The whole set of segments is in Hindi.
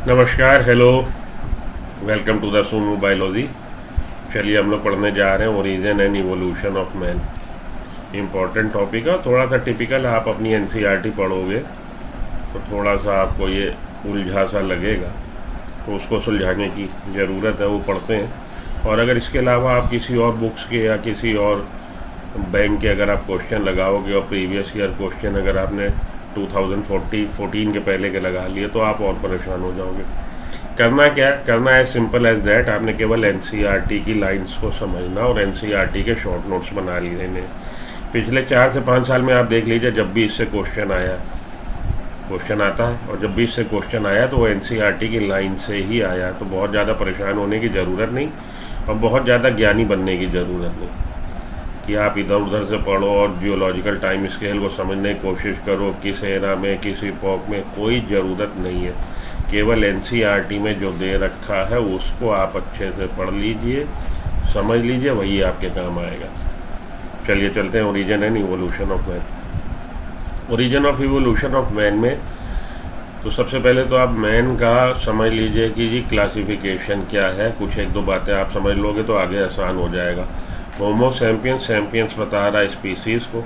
नमस्कार, hello, welcome to the sumo biology. चलिए हम लोग पढ़ने जा रहे हैं origin and evolution of man. Important topic है, थोड़ा सा टिपिकल। आप अपनी एनसीईआरटी पढ़ोगे तो थोड़ा सा आपको ये उलझा सा लगेगा, तो उसको सुलझाने की ज़रूरत है, वो पढ़ते हैं। और अगर इसके अलावा आप किसी और बुक्स के या किसी और बैंक के अगर आप क्वेश्चन लगाओगे और प्रीवियस ईयर क्वेश्चन अगर आपने 2014 के पहले के लगा लिए तो आप और परेशान हो जाओगे। करना क्या करना है, सिंपल एज दैट। आपने केवल एनसीईआरटी की लाइंस को समझना और एनसीईआरटी के शॉर्ट नोट्स बना लेने। पिछले 4 से 5 साल में आप देख लीजिए, जब भी इससे क्वेश्चन आता है और जब भी इससे क्वेश्चन आया तो वो एनसीईआरटी की लाइन से ही आया। तो बहुत ज़्यादा परेशान होने की ज़रूरत नहीं और बहुत ज़्यादा ज्ञानी बनने की ज़रूरत नहीं कि आप इधर उधर से पढ़ो और जियोलॉजिकल टाइम स्केल को समझने की कोशिश करो, किस एरा में किस इपॉक में, कोई ज़रूरत नहीं है। केवल एनसीईआरटी में जो दे रखा है उसको आप अच्छे से पढ़ लीजिए, समझ लीजिए, वही आपके काम आएगा। चलिए चलते हैं origin and evolution of man. Origin of evolution of man में तो सबसे पहले तो आप मैन का समझ लीजिए कि जी क्लासिफिकेशन क्या है। कुछ 1-2 बातें आप समझ लोगे तो आगे आसान हो जाएगा। होमो सैम्पियंस, सैम्पियंस बता रहा है स्पीसीज़ को,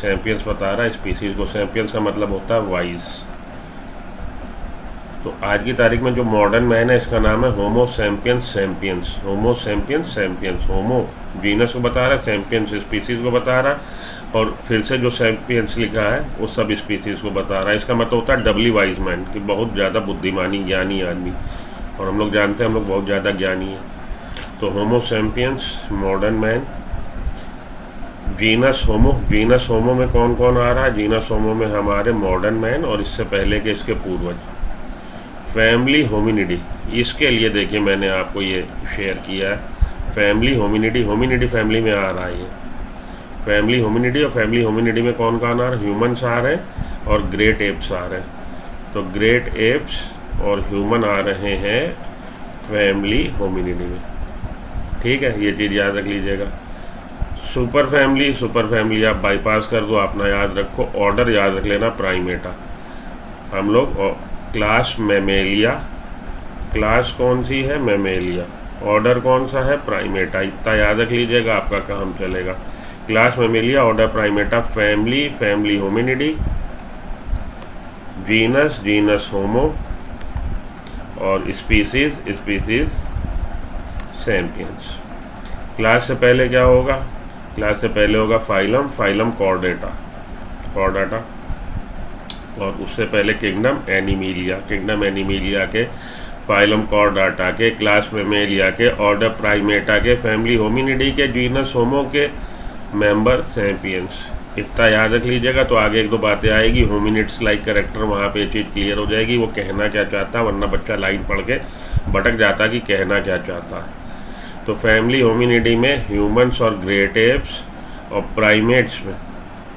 सैम्पियंस बता रहा है स्पीसीज़ को। सैम्पियंस का मतलब होता है वाइज। तो आज की तारीख में जो मॉडर्न मैन है इसका नाम है होमो सैम्पियंस सैम्पियंस। होमो सैम्पियंस सैम्पियंस, होमो जीनस को बता रहा है, सैम्पियंस स्पीसीज़ को बता रहा है, और फिर से जो सैम्पियंस लिखा है वो सब स्पीसीज़ को बता रहा है। इसका मतलब होता है डबली वाइज मैन, कि बहुत ज़्यादा बुद्धिमानी ज्ञानी आदमी। और हम लोग जानते हैं हम लोग बहुत ज़्यादा ज्ञानी हैं। तो होमो सैम्पियंस मॉडर्न मैन। जीनस होमो में कौन कौन आ रहा है? जीनस होमो में हमारे मॉडर्न मैन और इससे पहले के इसके पूर्वज। फैमिली होमिनिडी, इसके लिए देखिए मैंने आपको ये शेयर किया है। फैमिली होमिनिडी फैमिली में आ रहा है ये फैमिली होमिनिडी। और फैमिली होमिनिडी में कौन कौन आ रहा है? ह्यूमन्स आ रहे हैं और ग्रेट एप्स आ रहे हैं। तो ग्रेट एप्स और ह्यूमन आ रहे हैं फैमिली होमिनिडी में। ठीक है, ये चीज़ याद रख लीजिएगा। सुपर फैमिली आप बाईपास कर दो, अपना याद रखो। ऑर्डर याद रख लेना, प्राइमेटा। हम लोग क्लास मैमेलिया, क्लास कौन सी है? मैमेलिया। ऑर्डर कौन सा है? प्राइमेटा। इतना याद रख लीजिएगा, आपका काम चलेगा। Class Mammalia, order Primata, family Hominidae, genus Homo, और स्पीसीज सैम्पियंस। क्लास से पहले क्या होगा? क्लास से पहले होगा फाइलम कॉर्डेटा, और उससे पहले किंगडम एनिमिलिया के, फाइलम कॉर्डाटा के, क्लास मैमेलिया के, ऑर्डर प्राइमेटा के, फैमिली होमिनिडी के, जीनस होमो के, मेंबर सैम्पियंस। इतना याद रख लीजिएगा तो आगे 1-2 बातें आएगी। होमिनिड्स लाइक कैरेक्टर, वहाँ पे ये चीज़ क्लियर हो जाएगी वो कहना क्या चाहता है, वरना बच्चा लाइन पढ़ के भटक जाता कि कहना क्या चाहता है। तो फैमिली होमिनिडी में ह्यूमन्स और ग्रेट एप्स, और प्राइमेट्स में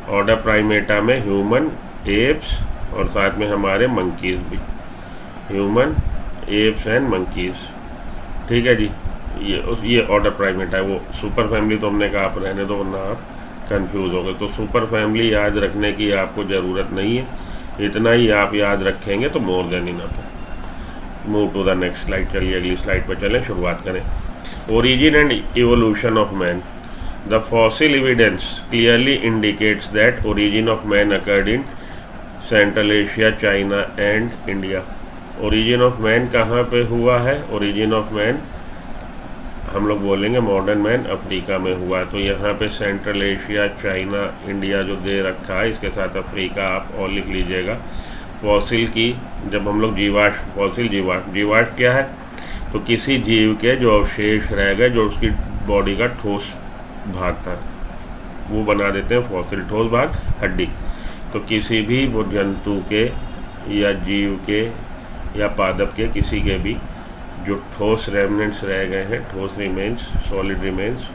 ऑर्डर प्राइमेटा में ह्यूमन, एप्स और साथ में हमारे मंकीज़ भी, ह्यूमन, एप्स एंड मंकीज़। ठीक है जी, ये ऑर्डर प्राइमेटा है। वो सुपर फैमिली तो हमने कहा आप रहने दो, वरना आप कंफ्यूज हो गए। तो सुपर फैमिली याद रखने की आपको ज़रूरत नहीं है, इतना ही आप याद रखेंगे तो मोर देन इनफ है। Move to the next slide. चलिए अगली स्लाइड पर चलें, शुरुआत करें। Origin and evolution of man. The fossil evidence clearly indicates that origin of man occurred in Central Asia, China and India. Origin of man कहाँ पे हुआ है? Origin of man हम लोग बोलेंगे मॉडर्न मैन अफ्रीका में हुआ। तो यहाँ पे सेंट्रल एशिया, चाइना, इंडिया जो दे रखा है, इसके साथ अफ्रीका आप और लिख लीजिएगा। फॉसिल की जब हम लोग जीवाश्म क्या है? तो किसी जीव के जो अवशेष रह गए, जो उसकी बॉडी का ठोस भाग था, वो बना देते हैं फॉसिल। ठोस भाग हड्डी। तो किसी भी वो जंतु के या जीव के या पादप के, किसी के भी जो ठोस रेमनेंट्स रह गए हैं, ठोस रिमेन्स, सॉलिड रिमेन्स,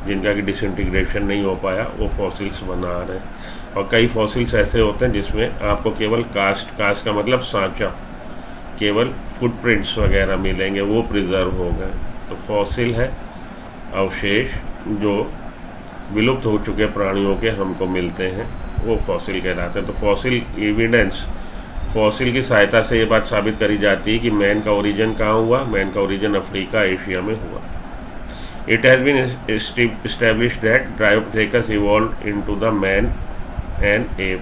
जिनका कि डिसइंटीग्रेशन नहीं हो पाया, वो फॉसिल्स बना रहे हैं। और कई फॉसिल्स ऐसे होते हैं जिसमें आपको केवल कास्ट का मतलब सांचा, केवल फुटप्रिंट्स वगैरह मिलेंगे, वो प्रिजर्व हो गए। तो फॉसिल है अवशेष जो विलुप्त हो चुके प्राणियों के हमको मिलते हैं, वो फॉसिल कहलाते हैं। तो फॉसिल एविडेंस फॉसिल की सहायता से ये बात साबित करी जाती है कि मैन का ओरिजिन कहाँ हुआ। मैन का ओरिजिन अफ्रीका एशिया में हुआ। It has been established that dryopithecus evolve into the man and ape.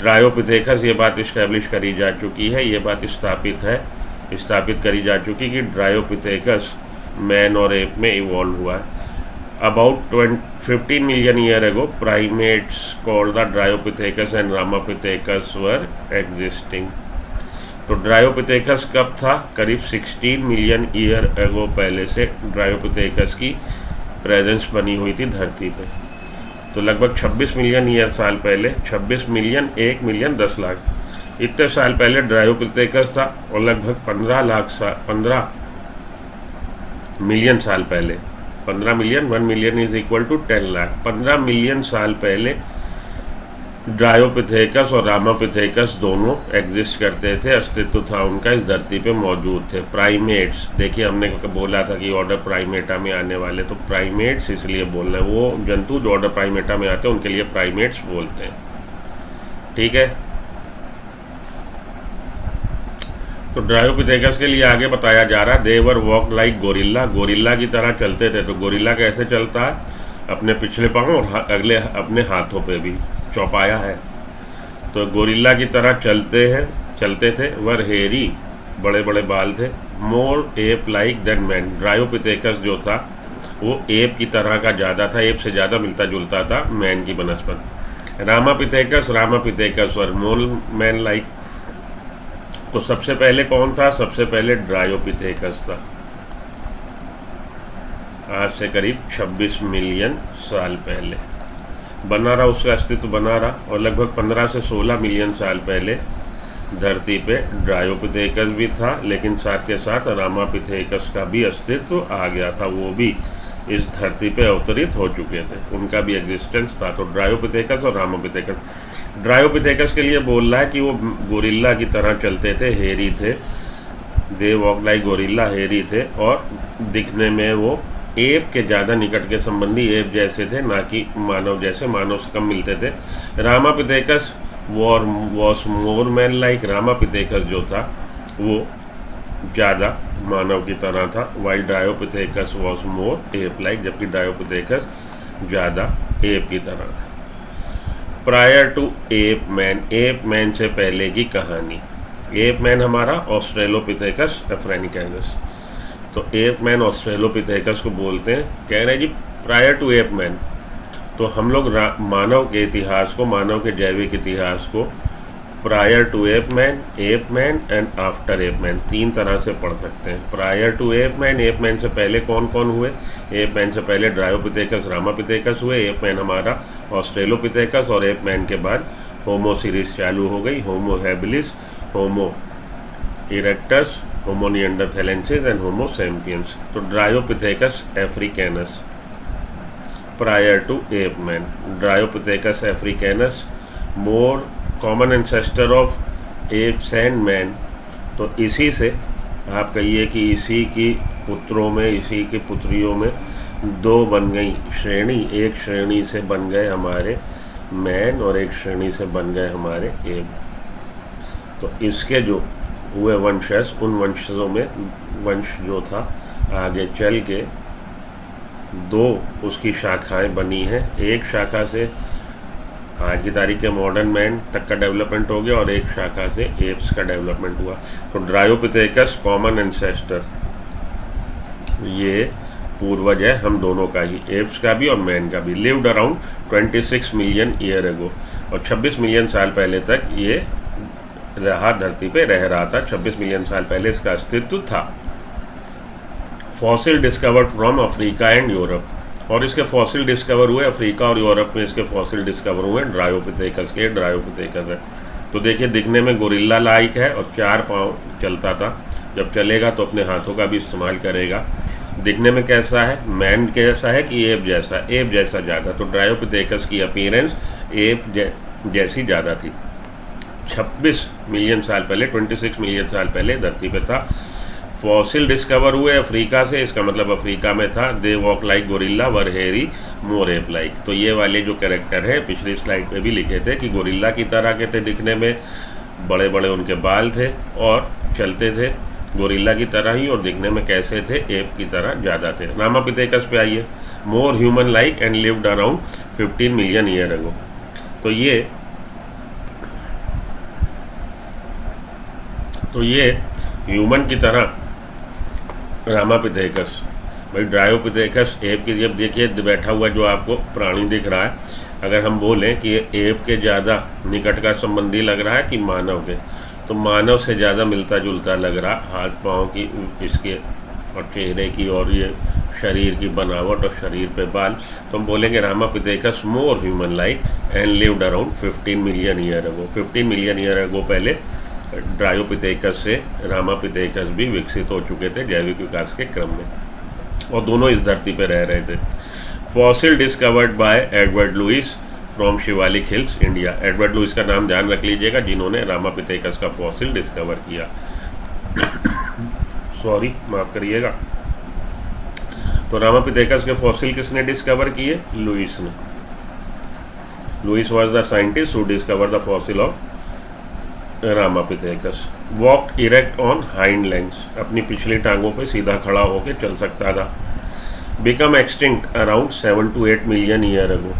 Dryopithecus ये बात इस्टेब्लिश करी जा चुकी है, ये बात स्थापित करी जा चुकी कि ड्रायोपिथेकस मैन और एप में इवॉल्व हुआ है। About 15 million year ago, primates called the Dryopithecus and Ramapithecus were existing. तो ड्रायोपिथेकस कब था? करीब 16 मिलियन ईयर एगो पहले से ड्रायोपिथेकस की प्रेजेंस बनी हुई थी धरती पे। तो लगभग 26 मिलियन ईयर साल पहले, 26 मिलियन 1 मिलियन 10 लाख इतने साल पहले ड्रायोपिथेकस था। और लगभग 15 मिलियन साल पहले, 15 million 1 million is equal to 10 lakh, 15 million साल पहले ड्रायोपिथेकस और रामापिथेकस दोनों एग्जिस्ट करते थे, अस्तित्व था उनका, इस धरती पे मौजूद थे। प्राइमेट्स, देखिए हमने बोला था कि ऑर्डर प्राइमेटा में आने वाले, तो प्राइमेट्स इसलिए बोल रहे हैं, वो जंतु जो ऑर्डर प्राइमेटा में आते हैं उनके लिए प्राइमेट्स बोलते हैं। ठीक है, तो ड्रायोपिथेकस के लिए आगे बताया जा रहा है, दे वर वॉक लाइक गोरिल्ला, गोरिल्ला की तरह चलते थे। तो गोरिल्ला कैसे चलता है? अपने पिछले पाँव और अगले अपने हाथों पे भी चौपाया है। तो गोरिल्ला की तरह चलते थे। वर हेरी, बड़े बड़े बाल थे। More ape like than man, Dryopithecus जो था वो एप की तरह का ज़्यादा था, एप से ज़्यादा मिलता जुलता था मैन की बनस्पत। रामापिथेकस वर मोर मैन लाइक। तो सबसे पहले कौन था? सबसे पहले ड्रायोपिथेकस था, आज से करीब 26 मिलियन साल पहले बना रहा, उसका अस्तित्व बना रहा। और लगभग 15 से 16 मिलियन साल पहले धरती पे ड्रायोपिथेकस भी था, लेकिन साथ के साथ रामापिथेकस का भी अस्तित्व आ गया था, वो भी इस धरती पे अवतरित हो चुके थे, उनका भी एग्जिस्टेंस था। तो ड्रायोपिथेकस और रामापिथेकस। ड्रायोपिथेकस के लिए बोल रहा है कि वो गोरिल्ला की तरह चलते थे, हेरी थे, दे वॉक लाइक गोरिल्ला, हेरी थे, और दिखने में वो एप के ज़्यादा निकट के संबंधी एप जैसे थे, ना कि मानव जैसे, मानव से कम मिलते थे। Ramapithecus was more man like, Ramapithecus जो था वो ज़्यादा मानव की तरह था, while Dryopithecus was more ape like, जबकि ड्रायोपिथेकस ज़्यादा एप की तरह था। प्रायर टू एप मैन से पहले की कहानी। एप मैन हमारा ऑस्ट्रेलोपिथेकस अफ्रीकानस। तो एप मैन ऑस्ट्रेलोपिथेकस को बोलते हैं। कह रहे हैं जी प्रायर टू एप मैन, तो हम लोग मानव के इतिहास को, मानव के जैविक इतिहास को prior to ape man and after ape man 3 तरह से पढ़ सकते हैं। प्रायर टू एप मैन से पहले कौन कौन हुए? एप मैन से पहले ड्रायोपिथेकस, रामापिथेकस हुए, एप मैन हमारा ऑस्ट्रेलोपिथेकस, और एप मैन के बाद होमो सीरीज चालू हो गई, Homo habilis, Homo erectus, Homo neanderthalensis and Homo sapiens. तो Dryopithecus africanus prior to ape man, Dryopithecus africanus more common ancestor of apes and man. तो इसी से आप कहिए कि इसी की पुत्रों में, इसी की पुत्रियों में 2 बन गई श्रेणी, एक श्रेणी से बन गए हमारे मैन और एक श्रेणी से बन गए हमारे एप। तो इसके जो हुए वंशज, उन वंशजों में वंश जो था आगे चल के 2 उसकी शाखाएं बनी हैं। एक शाखा से आज की तारीख के मॉडर्न मैन तक का डेवलपमेंट हो गया और एक शाखा से एप्स का डेवलपमेंट हुआ। तो ड्रायोपिथेकस कॉमन एंसेस्टर, ये पूर्वज है हम दोनों का ही, एप्स का भी और मैन का भी। Lived around 26 million year ago, और 26 मिलियन साल पहले तक ये रहा, धरती पे रह रहा था। 26 मिलियन साल पहले इसका अस्तित्व था। Fossil discovered from Africa and Europe, और इसके फॉसिल डिस्कवर हुए अफ्रीका और यूरोप में, इसके फॉसिल डिस्कवर हुए ड्रायोपिथेकस के। ड्रायोपिथेकस है तो देखिए दिखने में गोरिल्ला लाइक है और 4 पाँव चलता था, जब चलेगा तो अपने हाथों का भी इस्तेमाल करेगा। दिखने में कैसा है? मैन कैसा है कि एप जैसा? एप जैसा ज़्यादा। तो ड्रायोपिथेकस की अपीयरेंस एप जैसी ज़्यादा थी। 26 मिलियन साल पहले, 26 मिलियन साल पहले धरती पे था। फॉसिल डिस्कवर हुए अफ्रीका से, इसका मतलब अफ्रीका में था। दे वॉक लाइक गोरिल्ला वर हेरी मोर एप लाइक। तो ये वाले जो कैरेक्टर है पिछली स्लाइड पे भी लिखे थे कि गोरिल्ला की तरह के थे दिखने में, बड़े बड़े उनके बाल थे और चलते थे गोरिल्ला की तरह ही, और दिखने में कैसे थे, एप की तरह ज़्यादा थे। रामापिथेकस पे आइए। More human like and lived around 15 million year अगो। तो ये ह्यूमन की तरह रामापिथेकस, भाई ड्रायोपिथेकस एप की, जब देखिए बैठा हुआ जो आपको प्राणी दिख रहा है, अगर हम बोलें कि ये एप के ज़्यादा निकट का संबंधी लग रहा है कि मानव के, तो मानव से ज़्यादा मिलता जुलता लग रहा, हाथ पाँव की इसके और चेहरे की और ये शरीर की बनावट और शरीर पे बाल, तो हम बोलेंगे Ramapithecus more human like and lived around 15 million year ago. 15 million year अगो पहले ड्रायोपिथेकस से रामापिथेकस भी विकसित हो चुके थे जैविक विकास के क्रम में, और दोनों इस धरती पर रह रहे थे। Fossil discovered by Edward Lewis from Shivalik hills India. Edward Lewis का नाम ध्यान रख लीजिएगा, जिन्होंने रामापिथेकस का फॉसिल डिस्कवर किया। सॉरी, माफ़ करिएगा। तो रामापिथेकस के फॉसिल किसने डिस्कवर किए? लुइस ने। Lewis was the scientist who discover the fossil of ramapithecus. Walked erect on hind legs, अपनी पिछली टांगों पे सीधा खड़ा होकर चल सकता था। Become extinct around 7 to 8 million year अगो।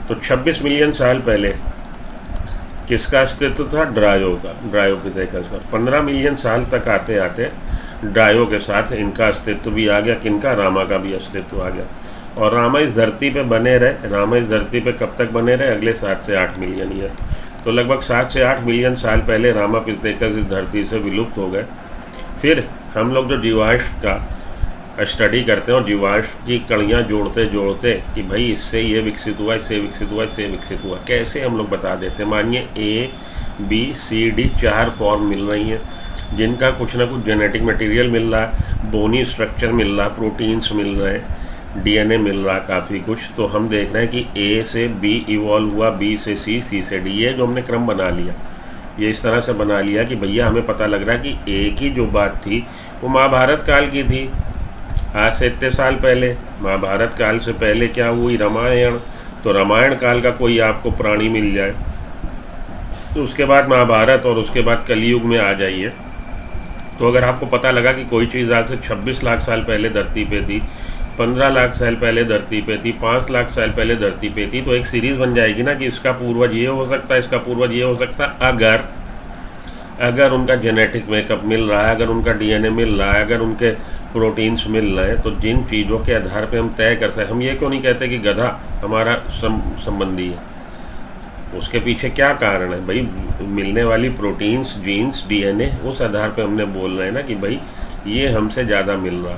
तो 26 मिलियन साल पहले किसका अस्तित्व था? ड्रायो का, ड्रायोपिथेकस का। 15 मिलियन साल तक आते आते ड्रायो के साथ इनका अस्तित्व भी आ गया। किनका? रामा का भी अस्तित्व आ गया। और रामा इस धरती पे बने रहे। रामा इस धरती पे कब तक बने रहे? अगले 7 से 8 मिलियन ईयर। तो लगभग 7 से 8 मिलियन साल पहले रामापिथेकस इस धरती से विलुप्त हो गए। फिर हम लोग जो जीवाश्म का स्टडी करते हैं और जीवाश्म की कड़ियाँ जोड़ते जोड़ते कि भाई इससे ये विकसित हुआ, इससे विकसित हुआ, इससे विकसित हुआ, कैसे हम लोग बता देते हैं। मानिए ABCD 4 फॉर्म मिल रही हैं, जिनका कुछ ना कुछ जेनेटिक मटेरियल मिल रहा है, बोनी स्ट्रक्चर मिल रहा, प्रोटीन्स मिल रहे हैं, DNA मिल रहा काफ़ी कुछ। तो हम देख रहे हैं कि A से B इवॉल्व हुआ, B से C से D, ये जो हमने क्रम बना लिया, ये इस तरह से बना लिया कि भैया हमें पता लग रहा है कि A की जो बात थी वो महाभारत काल की थी, आज से इतने साल पहले। महाभारत काल से पहले क्या हुई? रामायण। तो रामायण काल का कोई आपको प्राणी मिल जाए, तो उसके बाद महाभारत और उसके बाद कलयुग में आ जाइए, तो अगर आपको पता लगा कि कोई चीज़ आज से 26 लाख साल पहले धरती पे थी, 15 लाख साल पहले धरती पे थी, 5 लाख साल पहले धरती पे थी, तो एक सीरीज़ बन जाएगी ना कि इसका पूर्वज ये हो सकता है, इसका पूर्वज ये हो सकता है। अगर उनका जेनेटिक मेकअप मिल रहा है, अगर उनका DNA मिल रहा है, अगर उनके प्रोटीन्स मिल रहे हैं, तो जिन चीज़ों के आधार पे हम तय करते हैं। हम ये क्यों नहीं कहते कि गधा हमारा संबंधी है? उसके पीछे क्या कारण है? भाई मिलने वाली प्रोटीन्स, जीन्स, DNA, उस आधार पे हमने बोल रहे हैं ना कि भाई ये हमसे ज़्यादा मिल रहा।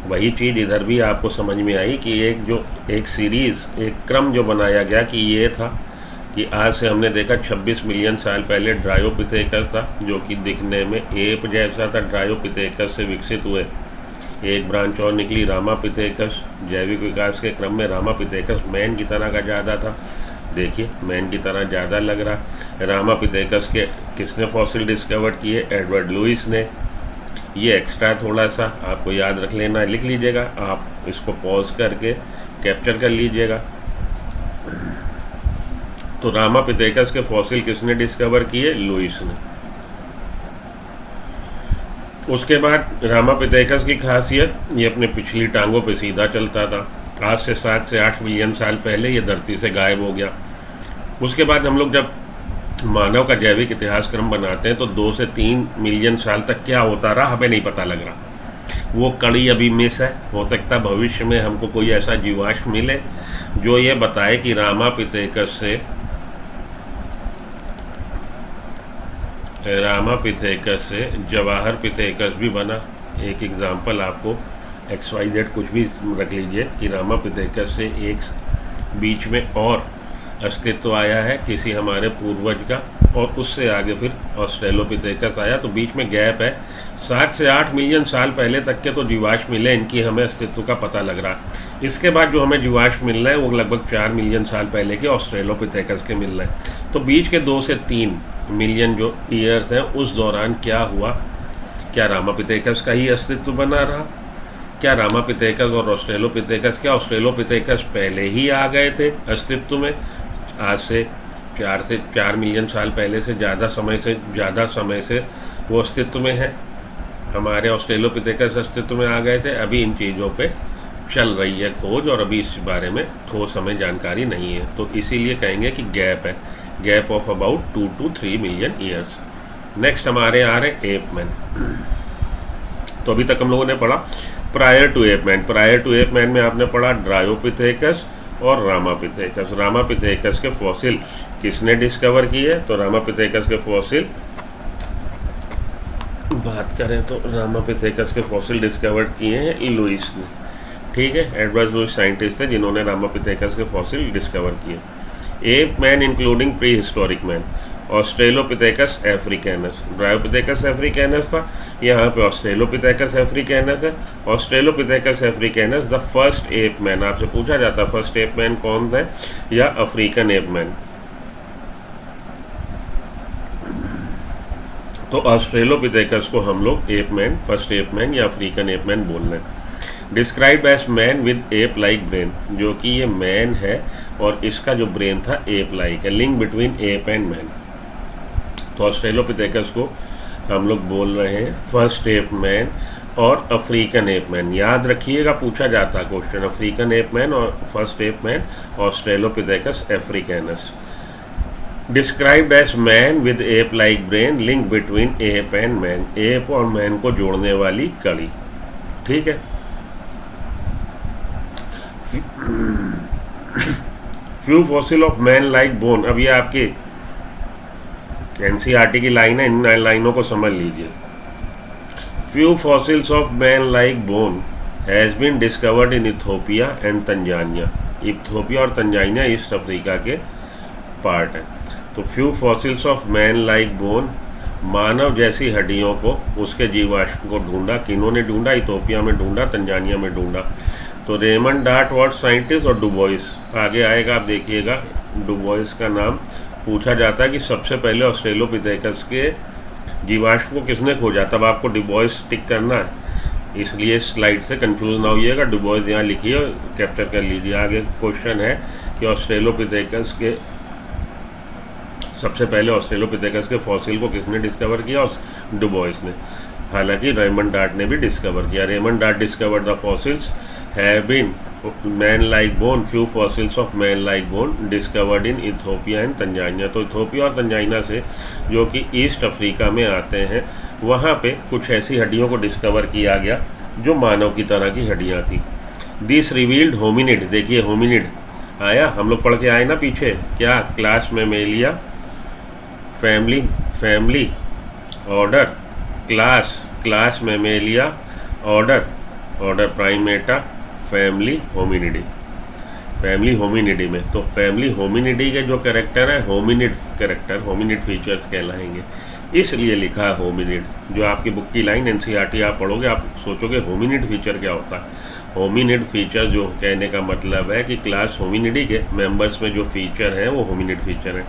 वही चीज़ इधर भी आपको समझ में आई कि एक सीरीज़, एक क्रम जो बनाया गया कि ये था कि आज से हमने देखा 26 मिलियन साल पहले ड्रायोपिथेकस था, जो कि दिखने में एप जैसा था। ड्रायोपिथेकस से विकसित हुए एक ब्रांच और निकली, रामापिथेकस। जैविक विकास के क्रम में रामापिथेकस मैन की तरह का ज़्यादा था। देखिए मैन की तरह ज़्यादा लग रहा। रामापिथेकस के किसने फॉसिल डिस्कवर किए? एडवर्ड लुइस ने। ये एक्स्ट्रा थोड़ा सा आपको याद रख लेना, लिख लीजिएगा, आप इसको पॉज करके कैप्चर कर लीजिएगा। तो रामापिथेकस के फॉसिल किसने डिस्कवर किए? लुइस ने। उसके बाद रामापिथेकस की खासियत, ये अपने पिछली टांगों पे सीधा चलता था। आज से 7 से 8 मिलियन साल पहले ये धरती से गायब हो गया। उसके बाद हम लोग जब मानव का जैविक इतिहास क्रम बनाते हैं तो 2 से 3 मिलियन साल तक क्या होता रहा हमें नहीं पता लग रहा। वो कड़ी अभी मिस है। हो सकता है भविष्य में हमको कोई ऐसा जीवाश्म मिले जो ये बताए कि रामापिथेकस से जवाहर पिथेकस भी बना। एक एग्जाम्पल आपको XYZ कुछ भी रख लीजिए कि रामापिथेकस से एक बीच में और अस्तित्व आया है किसी हमारे पूर्वज का, और उससे आगे फिर ऑस्ट्रेलोपिथेकस आया, तो बीच में गैप है। 7 से 8 मिलियन साल पहले तक के तो जीवाश्म मिले, इनकी हमें अस्तित्व का पता लग रहा। इसके बाद जो हमें जीवाश्म मिल रहे हैं वो लगभग 4 मिलियन साल पहले के ऑस्ट्रेलोपिथेकस के मिल रहे हैं। तो बीच के 2 से 3 मिलियन जो ईयर्स हैं उस दौरान क्या हुआ? क्या रामापिथेकस का ही अस्तित्व बना रहा? क्या रामापिथेकस और ऑस्ट्रेलोपिथेकस, क्या ऑस्ट्रेलोपिथेकस पहले ही आ गए थे अस्तित्व में आज से 4 मिलियन साल पहले से ज़्यादा समय से वो अस्तित्व में है। हमारे ऑस्ट्रेलोपिथेकस अस्तित्व में आ गए थे। अभी इन चीज़ों पे चल रही है खोज और अभी इस बारे में ठोस हमें जानकारी नहीं है, तो इसीलिए कहेंगे कि गैप है, gap of about 2 to 3 million years. Next हमारे आ रहे एप मैन। तो अभी तक हम लोगों ने पढ़ा prior to ape man. Prior to ape man में आपने पढ़ा ड्रायोपिथेकस और रामापिथेकस। रामापिथेकस के फॉसिल किसने डिस्कवर किए? तो रामापिथेकस के फॉसिल बात करें तो रामापिथेकस के फॉसिल डिस्कवर किए हैं लुइस ने। ठीक है, एडवर्ड लुइस साइंटिस्ट थे जिन्होंने रामापिथेकस के फॉसिल डिस्कवर किए। Ape man including prehistoric man, Australopithecus africanus. Dryopithecus africanus था, यहाँ पे ऑस्ट्रेलोपिथेकस अफ्रीकैनस है। Australopithecus africanus the first ape man. आपसे पूछा जाता फर्स्ट एप मैन कौन है, या अफ्रीकन एप मैन। तो ऑस्ट्रेलोपिथेकस को हम लोग ape man, first ape man या अफ्रीकन एप मैन बोल रहे हैं। Describe as man with ape like brain, जो कि ये मैन है और इसका जो ब्रेन था एप लाइक है। Link between ape and man. तो ऑस्ट्रेलोपिथेकस को हम लोग बोल रहे हैं फर्स्ट एप मैन और अफ्रीकन एप मैन। याद रखिएगा, पूछा जाता क्वेश्चन, अफ्रीकन एप मैन और first ape man, Australopithecus africanus. Described as man with ape like brain, link between ape and man. Ape और मैन को जोड़ने वाली कड़ी। ठीक है, few fossil of man like bone. अब ये आपकी एनसीईआरटी की लाइन है, इन लाइनों को समझ लीजिए। Few fossils of man like bone has been discovered in Ethiopia and Tanzania. Ethiopia और तंजानिया ईस्ट अफ्रीका के पार्ट है। तो few fossils of man like bone, मानव जैसी हड्डियों को, उसके जीवाश्म को ढूंढा। किन्होंने ढूंढा? इथियोपिया में ढूंढा, तंजानिया में ढूंढा। तो रेमंड डार्ट वाज साइंटिस्ट और डुबोइस आगे आएगा, आप देखिएगा। डुबोइस का नाम पूछा जाता है कि सबसे पहले ऑस्ट्रेलोपिथेकस के जीवाश्म को किसने खोजा। तब आपको डुबोइस टिक करना है, इसलिए स्लाइड से कंफ्यूज ना होइएगा। डुबोइस यहाँ लिखिए और कैप्चर कर लीजिए। आगे क्वेश्चन है कि ऑस्ट्रेलोपिथेकस के सबसे पहले ऑस्ट्रेलोपिथेकस के फॉसिल को किसने डिस्कवर किया? डुबोइस ने। हालांकि रेमंड डार्ट ने भी डिस्कवर किया। Raymond dart discovered the fossils have been man-like bone, few fossils of man-like bone discovered in Ethiopia and Tanzania। तो इथियोपिया और तंजानिया से, जो कि ईस्ट अफ्रीका में आते हैं, वहाँ पे कुछ ऐसी हड्डियों को डिस्कवर किया गया जो मानव की तरह की हड्डियाँ थी। This revealed hominid. देखिए होमिनिड आया, हम लोग पढ़ के आए ना पीछे, क्या class Mammalia, family order class Mammalia, order Primata, family Hominidae में। तो फैमिली होमिनिडी के जो कैरेक्टर हैं होमिनिड फीचर्स कहलाएंगे, इसलिए लिखा है होमिनिड। जो आपकी बुक की लाइन एनसीईआरटी आप पढ़ोगे, आप सोचोगे होमिनिड फीचर क्या होता है। होमिनिड फीचर जो कहने का मतलब है कि क्लास होमिनिडी के मेंबर्स में जो फीचर हैं वो होमिनिड फीचर हैं।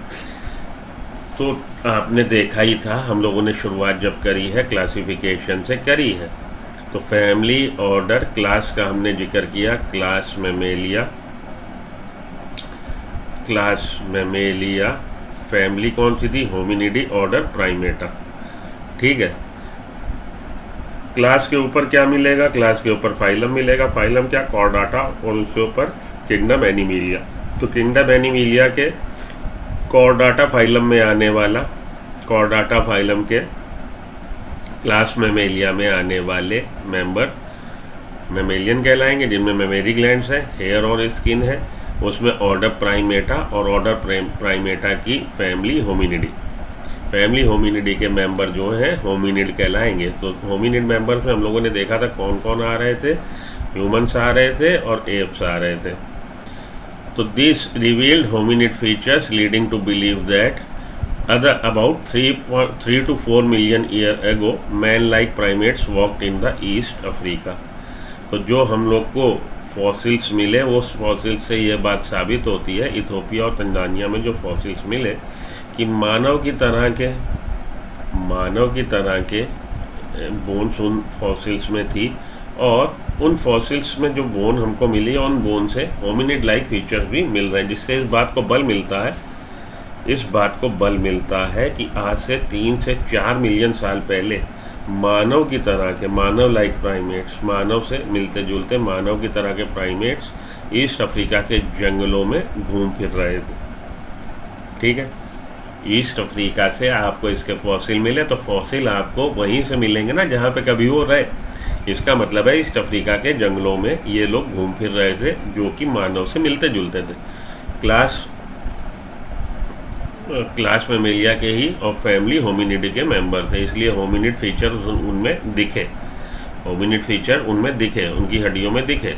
तो आपने देखा ही था, हम लोगों ने शुरुआत जब करी है क्लासिफिकेशन से करी है। तो फैमिली, ऑर्डर, क्लास का हमने जिक्र किया, क्लास मैमेलिया, फैमिली कौन सी थी? Hominidae, order Primata. ठीक है, क्लास के ऊपर क्या मिलेगा? क्लास के ऊपर फाइलम मिलेगा। फाइलम क्या? कॉर्डाटा, और उसके ऊपर किंगडम एनिमिलिया। तो किंगडम एनिमिलिया के कॉर्डाटा फाइलम में आने वाला, कॉर्डाटा फाइलम के क्लास मैमेलिया में आने वाले मेंबर मैमेलियन कहलाएंगे, जिनमें मेमेरी ग्लैंड्स है, हेयर और स्किन है। उसमें ऑर्डर प्राइमेटा और ऑर्डर प्राइमेटा की फैमिली होमिनिडी के मेंबर जो हैं होमिनिड कहलाएंगे। तो होमिनिड मेंबर्स में हम लोगों ने देखा था कौन कौन आ रहे थे, ह्यूमंस आ रहे थे और एप्स आ रहे थे। तो this revealed hominid features leading to believe that about 3 to 4 million year ago man-like primates walked in the East Africa। तो जो हम लोग को फॉसिल्स मिले, वो फॉसिल्स से ये बात साबित होती है, इथियोपिया और तंजानिया में जो फॉसिल्स मिले, कि मानव की तरह के बोन्स उन फॉसिल्स में थी। और उन फॉसिल्स में जो बोन हमको मिली, उन बोन से होमिनिड लाइक फीचर्स भी मिल रहे हैं, जिससे इस बात को बल मिलता है इस बात को बल मिलता है कि आज से 3 से 4 मिलियन साल पहले मानव की तरह के, मानव लाइक प्राइमेट्स, मानव से मिलते जुलते मानव की तरह के प्राइमेट्स ईस्ट अफ्रीका के जंगलों में घूम फिर रहे थे। ठीक है, ईस्ट अफ्रीका से आपको इसके फॉसिल मिले तो फॉसिल आपको वहीं से मिलेंगे ना जहाँ पे कभी वो रहे। इसका मतलब है ईस्ट अफ्रीका के जंगलों में ये लोग घूम फिर रहे थे जो कि मानव से मिलते जुलते थे। क्लास मेमेलिया के ही और फैमिली होमिनिड के मेंबर थे, इसलिए होमिनिड फीचर उनमें दिखे, उनमें दिखे, उनकी हड्डियों में दिखे।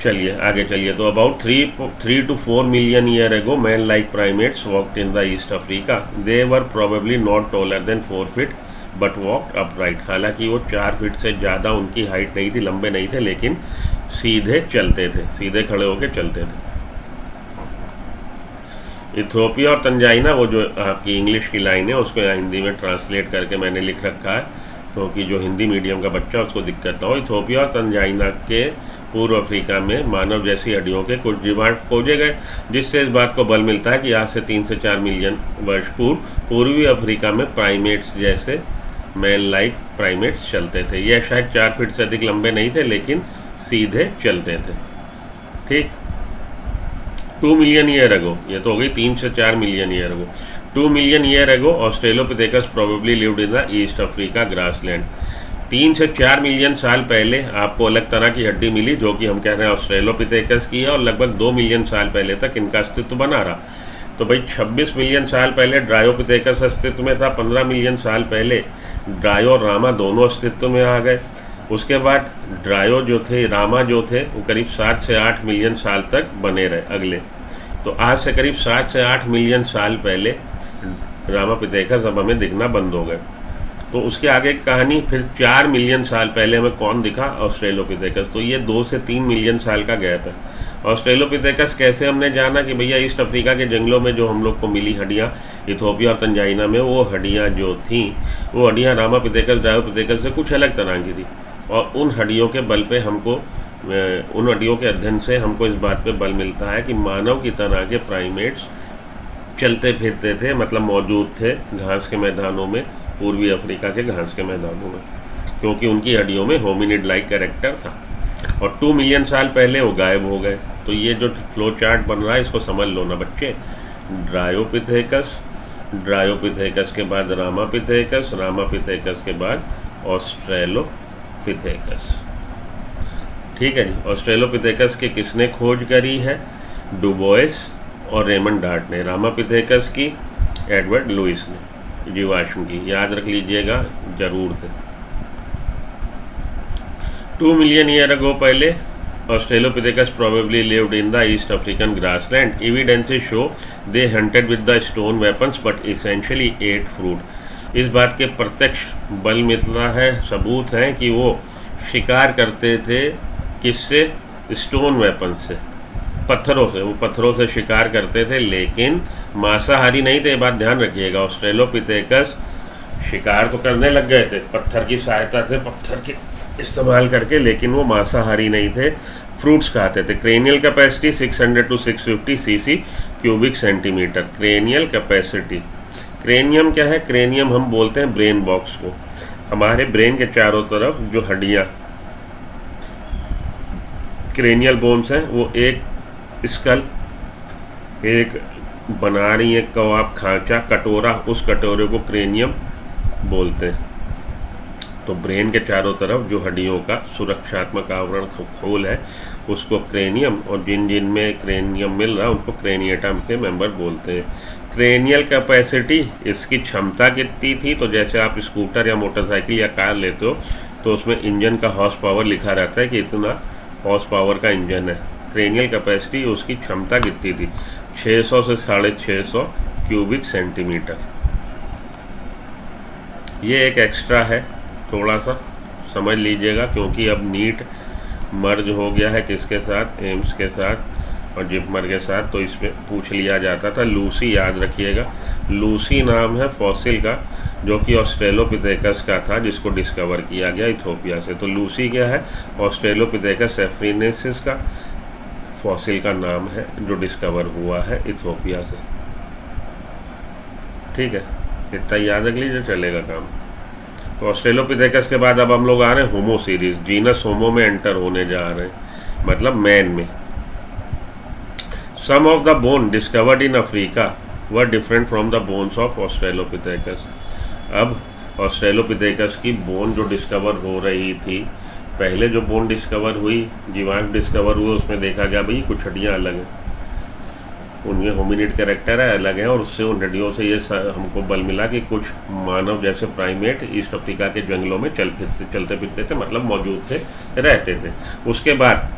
चलिए आगे चलिए। तो about 3 to 4 million year ago man like primates walked in the east Africa. They were probably not taller than 4 feet but walked upright. हालांकि वो 4 फीट से ज़्यादा उनकी हाइट नहीं थी, लंबे नहीं थे, लेकिन सीधे चलते थे, सीधे खड़े होकर चलते थे। इथियोपिया और तंजाइना, वो जो आपकी इंग्लिश की लाइन है उसको हिंदी में ट्रांसलेट करके मैंने लिख रखा है क्योंकि जो हिंदी मीडियम का बच्चा उसको दिक्कत ना हो। इथियोपिया और तंजाइना के पूर्व अफ्रीका में मानव जैसी हड्डियों के कुछ जीवाणु खोजे गए, जिससे इस बात को बल मिलता है कि आज से 3 से 4 मिलियन वर्ष पूर्व पूर्वी अफ्रीका में प्राइमेट्स जैसे मैन लाइक प्राइमेट्स चलते थे। यह शायद 4 फीट से अधिक लंबे नहीं थे लेकिन सीधे चलते थे। ठीक, 2 मिलियन ईयर एगो, ये तो हो गई 3 से 4 million year ago. 2 million year ago Australopithecus probably lived in the east Africa grassland. 3 से 4 मिलियन साल पहले आपको अलग तरह की हड्डी मिली जो कि हम कह रहे हैं ऑस्ट्रेलोपिथेकस की है, और लगभग 2 मिलियन साल पहले तक इनका अस्तित्व बना रहा। तो भाई 26 मिलियन साल पहले ड्रायोपिथेकस अस्तित्व में था, 15 मिलियन साल पहले ड्रायो और रामा दोनों अस्तित्व में आ गए। उसके बाद ड्रायो जो थे, रामा जो थे, वो करीब 7 से 8 मिलियन साल तक बने रहे अगले। तो आज से करीब 7 से 8 मिलियन साल पहले रामापिथेकस अब हमें दिखना बंद हो गए। तो उसके आगे की कहानी, फिर 4 मिलियन साल पहले हमें कौन दिखा? ऑस्ट्रेलोपिथेकस। तो ये 2 से 3 मिलियन साल का गैप है। ऑस्ट्रेलोपिथेकस कैसे हमने जाना कि भैया ईस्ट अफ्रीका के जंगलों में जो हम लोग को मिली हड्डियाँ इथियोपिया और तंजाइना में, वो हड्डियाँ जो थीं वो हड्डियाँ रामापिथेकस ड्रायोपिथेकस से कुछ अलग तरह की थी, और उन हड्डियों के बल पे हमको, उन हड्डियों के अध्ययन से हमको इस बात पे बल मिलता है कि मानव की तरह के प्राइमेट्स चलते फिरते थे, मतलब मौजूद थे घास के मैदानों में, पूर्वी अफ्रीका के घास के मैदानों में, क्योंकि उनकी हड्डियों में होमिनिड लाइक कैरेक्टर था। और 2 मिलियन साल पहले वो गायब हो गए। तो ये जो फ्लो चार्ट बन रहा है इसको समझ लो ना बच्चे। ड्रायोपिथेकस, ड्रायोपिथेकस के बाद रामापिथेकस, रामापिथेकस के बाद ऑस्ट्रेलोपिथेकस। ठीक है जी। ऑस्ट्रेलोपिथेकस की किसने खोज करी है? डुबोइस और रेमंड डार्ट ने। रामापिथेकस की एडवर्ड लुइस ने, जीवाश्म की, याद रख लीजिएगा जरूर से। 2 मिलियन ईयर अगो पहले Australopithecus probably lived in the East African grassland. Evidences show they hunted with the stone weapons but essentially ate fruit. इस बात के प्रत्यक्ष बल मिलता है, सबूत हैं कि वो शिकार करते थे, किससे? स्टोन वेपन से, पत्थरों से। वो पत्थरों से शिकार करते थे लेकिन मांसाहारी नहीं थे, बात ध्यान रखिएगा। ऑस्ट्रेलोपिथेकस शिकार तो करने लग गए थे पत्थर की सहायता से, पत्थर के इस्तेमाल करके, लेकिन वो मांसाहारी नहीं थे, फ्रूट्स खाते थे। Cranial capacity 600 to 650 cc cubic centimetre. Cranial capacity, cranium क्या है? क्रेनियम हम बोलते हैं ब्रेन बॉक्स को। हमारे ब्रेन के चारों तरफ जो हड्डियाँ, क्रेनियल बोन्स हैं, वो एक स्कल, एक बना रही है कबाब खांचा, कटोरा, उस कटोरे को क्रेनियम बोलते हैं। तो ब्रेन के चारों तरफ जो हड्डियों का सुरक्षात्मक आवरण खोल है उसको क्रेनियम, और जिन जिन में क्रेनियम मिल रहा है उनको क्रेनिएटम के मेंबर बोलते हैं। क्रेनियल कैपेसिटी, इसकी क्षमता कितनी थी? तो जैसे आप स्कूटर या मोटरसाइकिल या कार लेते हो तो उसमें इंजन का हॉर्स पावर लिखा रहता है कि इतना हॉर्स पावर का इंजन है। क्रेनियल कैपेसिटी, उसकी क्षमता कितनी थी? 600 से 650 क्यूबिक सेंटीमीटर। ये एक एक्स्ट्रा है, थोड़ा सा समझ लीजिएगा, क्योंकि अब नीट मर्ज हो गया है किसके साथ? एम्स के साथ और जिपमर के साथ। तो इसमें पूछ लिया जाता था। लूसी, याद रखिएगा, लूसी नाम है फॉसिल का, जो कि ऑस्ट्रेलोपिथेकस का था, जिसको डिस्कवर किया गया इथियोपिया से। तो लूसी क्या है? ऑस्ट्रेलोपिथेकस एफ्रिनेसिस का फॉसिल का नाम है जो डिस्कवर हुआ है इथियोपिया से। ठीक है, इतना याद रख लीजिए, चलेगा काम। तो ऑस्ट्रेलोपिथेकस के बाद अब हम लोग आ रहे हैं होमो सीरीज, जीनस होमो में एंटर होने जा रहे हैं, मतलब मैन में। Some of the bone discovered in Africa were different from the bones of Australopithecus. अब ऑस्ट्रेलोपिथेकस की बोन जो डिस्कवर हो रही थी, पहले जो बोन डिस्कवर हुई, जीवांश डिस्कवर हुए, उसमें देखा गया भाई कुछ हड्डियाँ अलग हैं, उनमें होमिनिड कैरेक्टर है, अलग है, और उससे उन हड्डियों से ये हमको बल मिला कि कुछ मानव जैसे प्राइमेट ईस्ट अफ्रीका के जंगलों में चलते फिरते थे, मतलब मौजूद थे, रहते थे। उसके बाद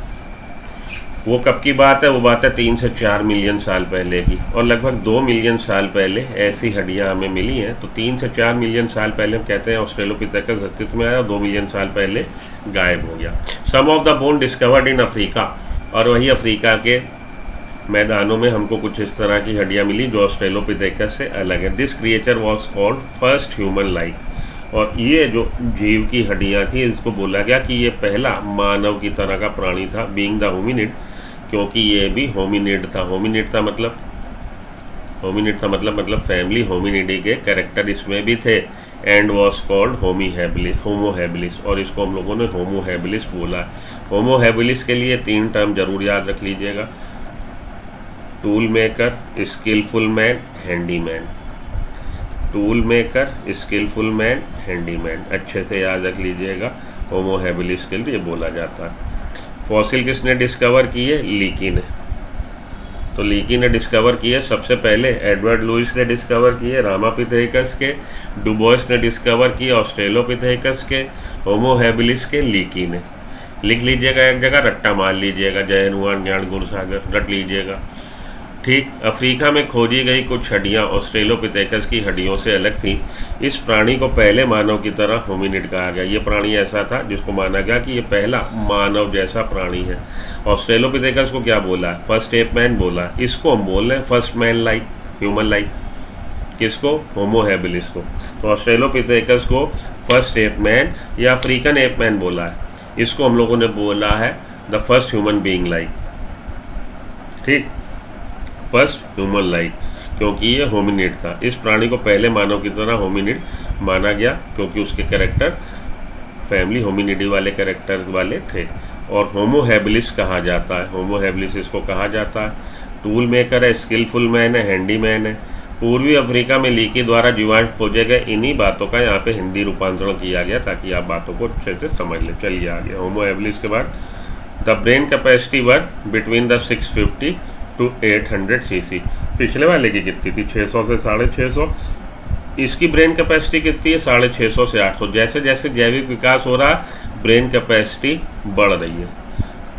वो कब की बात है? वो बात है 3 से 4 मिलियन साल पहले की, और लगभग 2 मिलियन साल पहले ऐसी हड्डियां हमें मिली हैं। तो 3 से 4 मिलियन साल पहले हम कहते हैं ऑस्ट्रेलोपिथेकस अस्तित्व में आया, 2 मिलियन साल पहले गायब हो गया। Some of the bone discovered in Africa, और वही अफ्रीका के मैदानों में हमको कुछ इस तरह की हड्डियां मिली जो ऑस्ट्रेलोपिथेकस से अलग है। This creature was called first human like, और ये जो जीव की हड्डियां थी, इसको बोला गया कि ये पहला मानव की तरह का प्राणी था, बीइंग द होमिनिड, क्योंकि ये भी होमिनिड था। होमिनिड था मतलब फैमिली होमिनिडी के कैरेक्टर इसमें भी थे। And was called Homo habilis, और इसको हम लोगों ने होमो हैबिलिस बोला। होमो हैबिलिस के लिए 3 टर्म जरूर याद रख लीजिएगा, tool maker, skillful man, handyman. Tool maker, skillful man, handyman, अच्छे से याद रख लीजिएगा, होमो हैबिलिस के लिए बोला जाता है। फॉसिल किसने डिस्कवर किए? लीकी ने। तो लीकी ने डिस्कवर किए सबसे पहले, एडवर्ड लुइस ने डिस्कवर किए रामापिथेकस के, डुबोइस ने डिस्कवर किए ऑस्ट्रेलोपिथेकस के, होमो हैबिलिस के लीकी ने। लिख लीजिएगा एक जगह, रट्टा मार लीजिएगा, जय हनुमान ज्ञान गुण सागर, रट लीजिएगा। ठीक, अफ्रीका में खोजी गई कुछ हड्डियाँ ऑस्ट्रेलोपिथेकस की हड्डियों से अलग थीं। इस प्राणी को पहले मानव की तरह होमिनिड कहा गया। ये प्राणी ऐसा था जिसको माना गया कि ये पहला मानव जैसा प्राणी है। ऑस्ट्रेलोपिथेकस को क्या बोला? फर्स्ट एप मैन बोला। इसको हम बोल रहे हैं first man like, human like. किसको? होमो हैबिलिस को। तो ऑस्ट्रेलोपिथेकस को फर्स्ट एप मैन या अफ्रीकन एप मैन बोला है। इसको हम लोगों ने बोला है the first human being like. ठीक, फर्स्ट ह्यूमन लाइक, क्योंकि ये होमिनिड था। इस प्राणी को पहले मानव की तरह होमिनिड माना गया क्योंकि उसके कैरेक्टर फैमिली होमिनिडी वाले कैरेक्टर वाले थे। और होमो हैबिलिस कहा जाता है, होमो हैबिलिस इसको कहा जाता है। टूल मेकर है, स्किलफुल मैन है, हैंडीमैन है। पूर्वी अफ्रीका में लीकी द्वारा जीवांश खोजे गए। इन्हीं बातों का यहाँ पे हिंदी रूपांतरण किया गया ताकि आप बातों को अच्छे से समझ लें। चलिए आ गया होमो हैबिलिस के बाद, the brain capacity were between the 650 to 800 cc। पिछले वाले की कितनी थी? 600 से 650। इसकी ब्रेन कैपेसिटी कितनी है? 650 से 800। जैसे जैसे जैविक विकास हो रहा है ब्रेन कैपेसिटी बढ़ रही है।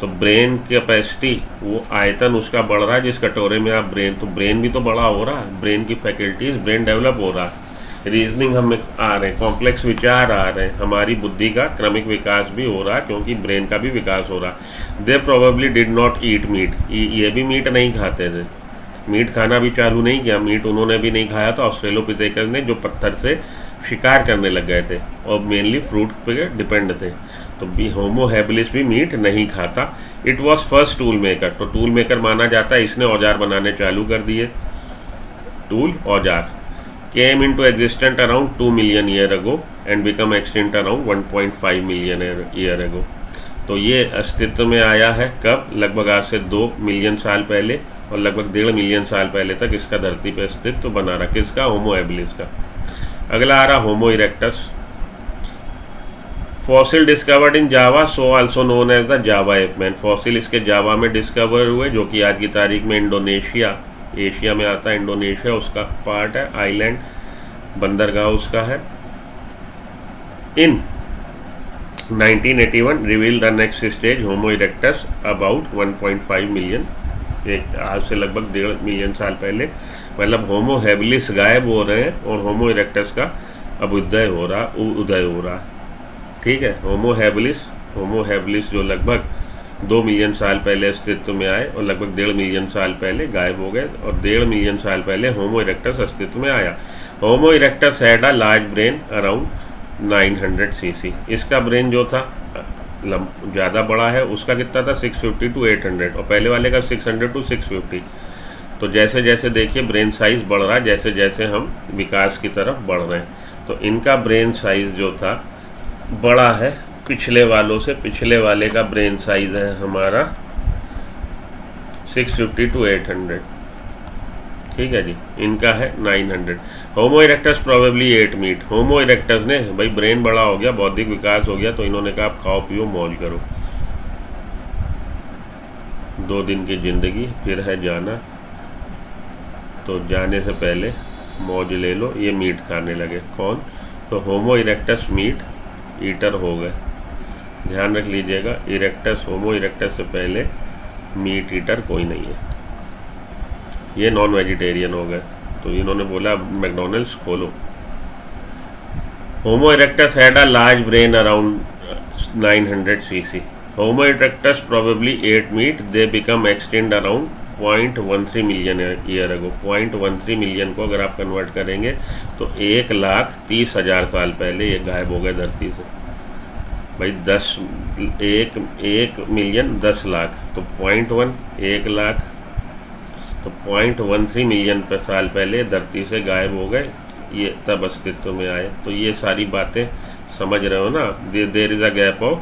तो ब्रेन कैपेसिटी, वो आयतन उसका बढ़ रहा है जिस कटोरे में आप ब्रेन, तो ब्रेन भी तो बड़ा हो रहा है, ब्रेन की फैकल्टीज, ब्रेन डेवलप हो रहा है, रीजनिंग हमें आ रहे हैं, कॉम्प्लेक्स विचार आ रहे हैं, हमारी बुद्धि का क्रमिक विकास भी हो रहा है क्योंकि ब्रेन का भी विकास हो रहा है। They probably did not eat meat, ये भी मीट नहीं खाते थे, मीट खाना भी चालू नहीं किया, मीट उन्होंने भी नहीं खाया था ऑस्ट्रेलोपिथेकस ने, जो पत्थर से शिकार करने लग गए थे और मेनली फ्रूट पे डिपेंड थे। तो भी होमो हैबिलिस भी मीट नहीं खाता। It was first tool maker, तो टूल मेकर माना जाता है, इसने औजार बनाने चालू कर दिए। टूल औजार came into existence around 2 million year ago and become extinct around 1.5 million year ago। तो ये अस्तित्व में आया है कब? लगभग आज से 2 मिलियन साल पहले, और लगभग 1.5 मिलियन साल पहले तक इसका धरती पर अस्तित्व बना रहा। किसका? होमो हैबिलिस का। अगला आ रहा Homo erectus. Fossil discovered in Java, so also known as the Java apeman. Fossil इसके जावा में डिस्कवर हुए, जो कि आज की तारीख में इंडोनेशिया, एशिया में आता है, इंडोनेशिया उसका पार्ट है, आइलैंड, बंदरगाह उसका है। इन 1981 reveal the next stage homo erectus about 1.5 million, आज से लगभग 1.5 मिलियन साल पहले। मतलब होमो हैबिलिस गायब हो रहे हैं और होमो इरेक्टस का अब उदय हो रहा। ठीक है, होमो हैबिलिस जो लगभग 2 मिलियन साल पहले अस्तित्व में आए और लगभग 1.5 मिलियन साल पहले गायब हो गए, और 1.5 मिलियन साल पहले होमो इरेक्टस अस्तित्व में आया। Homo erectus had a large brain around 900 cc। इसका ब्रेन जो था ज़्यादा बड़ा है, उसका कितना था? 650 to 800, और पहले वाले का 600 to 650। तो जैसे जैसे देखिए ब्रेन साइज़ बढ़ रहा है, जैसे जैसे हम विकास की तरफ बढ़ रहे हैं, तो इनका ब्रेन साइज़ जो था बड़ा है पिछले वालों से। पिछले वाले का ब्रेन साइज़ है हमारा 650 to 800, ठीक है जी। इनका है 900। होमो इरेक्टस प्रोबेबली 8 मीट। होमो इरेक्टस ने भाई ब्रेन बड़ा हो गया, बौद्धिक विकास हो गया, तो इन्होंने कहा आप खाओ पियो मौज करो, 2 दिन की ज़िंदगी फिर है जाना, तो जाने से पहले मौज ले लो। ये मीट खाने लगे। कौन? तो होमो इरेक्टस मीट ईटर हो गए। ध्यान रख लीजिएगा, इरेक्टस, होमो इरेक्टस से पहले मीट ईटर कोई नहीं है, ये नॉन वेजिटेरियन हो गए। तो इन्होंने बोला मैकडोनल्ड्स खोलो। Homo erectus had a large brain around 900 cc। Homo erectus probably 8 meat. They become extend around 0.13 million year ago. 0.13 million को अगर आप कन्वर्ट करेंगे तो 1,30,000 साल पहले ये गायब हो गए धरती से। भाई 1 मिलियन 10 लाख, तो 0.1 1 लाख, तो 0.13 मिलियन साल पहले धरती से गायब हो गए, ये तब अस्तित्व में आए। तो ये सारी बातें समझ रहे हो ना। There is a gap of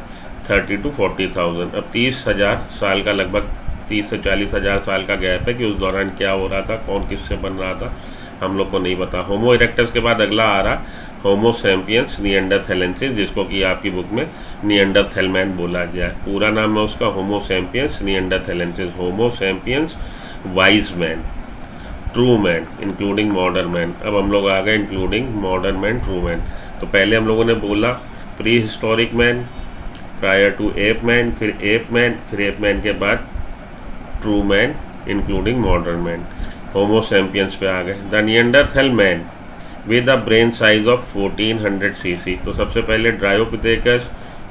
30 to 40,000। अब 30,000 साल का, लगभग 30 से 40,000 साल का गैप है कि उस दौरान क्या हो रहा था, कौन किससे बन रहा था, हम लोग को नहीं पता। होमो इरेक्टस के बाद अगला आ रहा होमो सैपियंस निएंडरथैलेंसिस, जिसको कि आपकी बुक में निएंडरथैलमैन बोला गया है। पूरा नाम है उसका Homo sapiens neanderthalensis. Homo sapiens wise man, true man, including modern man. अब हम लोग आ गए including modern man, true man. तो पहले हम लोगों ने बोला prehistoric man, prior to ape man, फिर एप मैन, फिर एप मैन के बाद true man including modern man. Homo sapiens पे आ गए। The Neanderthal man with a brain size of 1400 cc। तो सबसे पहले ड्रायोपिथेकस,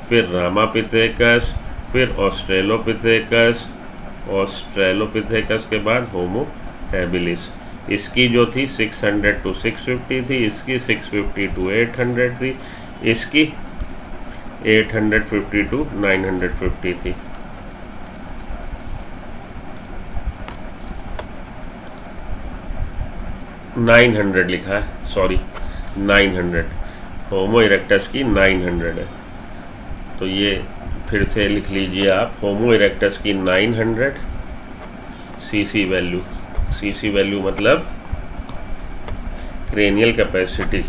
फिर रामापिथेकस, फिर ऑस्ट्रेलोपिथेकस, ऑस्ट्रेलोपिथेकस के बाद होमो हैबिलिस। इसकी जो थी 600 to 650 थी, इसकी 650 to 800 थी, इसकी 850 to 950 थी। नाइन 900 लिखा है, सॉरी 900। होमो इरेक्टस की 900 है, तो ये फिर से लिख लीजिए आप। होमो इरेक्टस की 900 सीसी वैल्यू। सीसी वैल्यू मतलब क्रेनियल कैपेसिटी,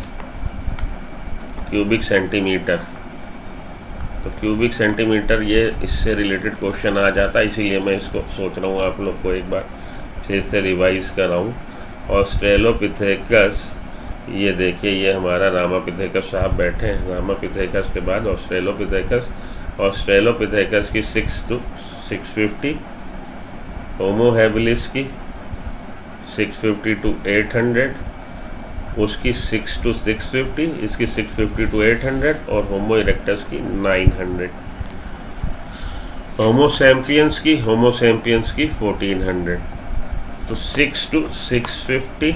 क्यूबिक सेंटीमीटर। तो क्यूबिक सेंटीमीटर, ये इससे रिलेटेड क्वेश्चन आ जाता है, इसीलिए मैं इसको सोच रहा हूँ आप लोग को एक बार फिर से रिवाइज कराऊँ। ऑस्ट्रेलोपिथेकस, ये देखिए ये हमारा रामापिथेकस साहब बैठे हैं। रामापिथेकस के बाद ऑस्ट्रेलोपिथेकस। ऑस्ट्रेलोपिथेकस की 6 to 650, होमो हैबिलिस की 650 to 800, उसकी 6 to 650, इसकी 650 to 800 और होमो इरेक्टस की 900। होमो सैपियंस की 1400। तो 6 to 650,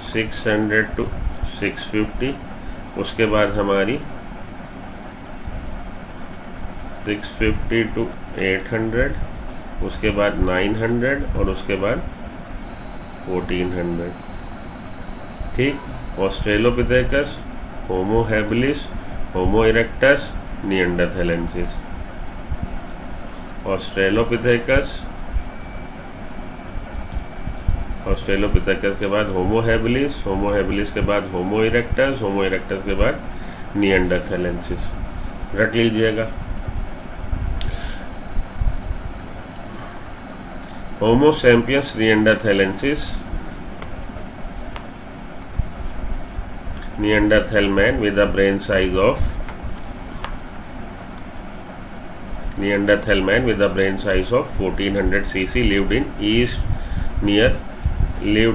600 to 650, उसके बाद हमारी 650 to 800, उसके बाद 900 और उसके बाद 1400। ठीक। Australopithecus, Homo habilis, Homo erectus, neanderthalensis. Australopithecus, Australopithecus के बाद होमो हैबिलिस, होमो हैबिलिस के बाद होमो इरेक्टस, होमो इरेक्टस के बाद निएंडरथैलेंसिस। रट लीजिएगा। होमो sapiens neanderthalensis, Neanderthal man with a brain size of Neanderthal man with a brain size of 1400 cc lived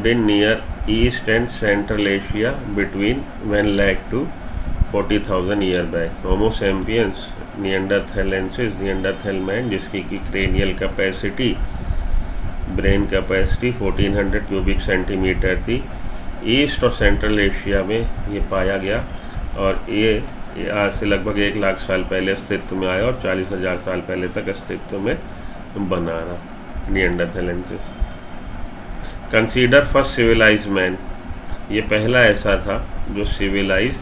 in near East and Central Asia between 1 lakh to 40,000 year back. Homo sapiens Neanderthalensis, Neanderthal man जिसकी की cranial capacity, brain capacity 1400 cubic centimetre थी। ईस्ट और सेंट्रल एशिया में ये पाया गया और ये ये आज से लगभग 1 लाख साल पहले अस्तित्व में आया और 40,000 साल पहले तक अस्तित्व में बना रहा neanderthalensis. Consider first civilized man, ये पहला ऐसा था जो सिविलाइज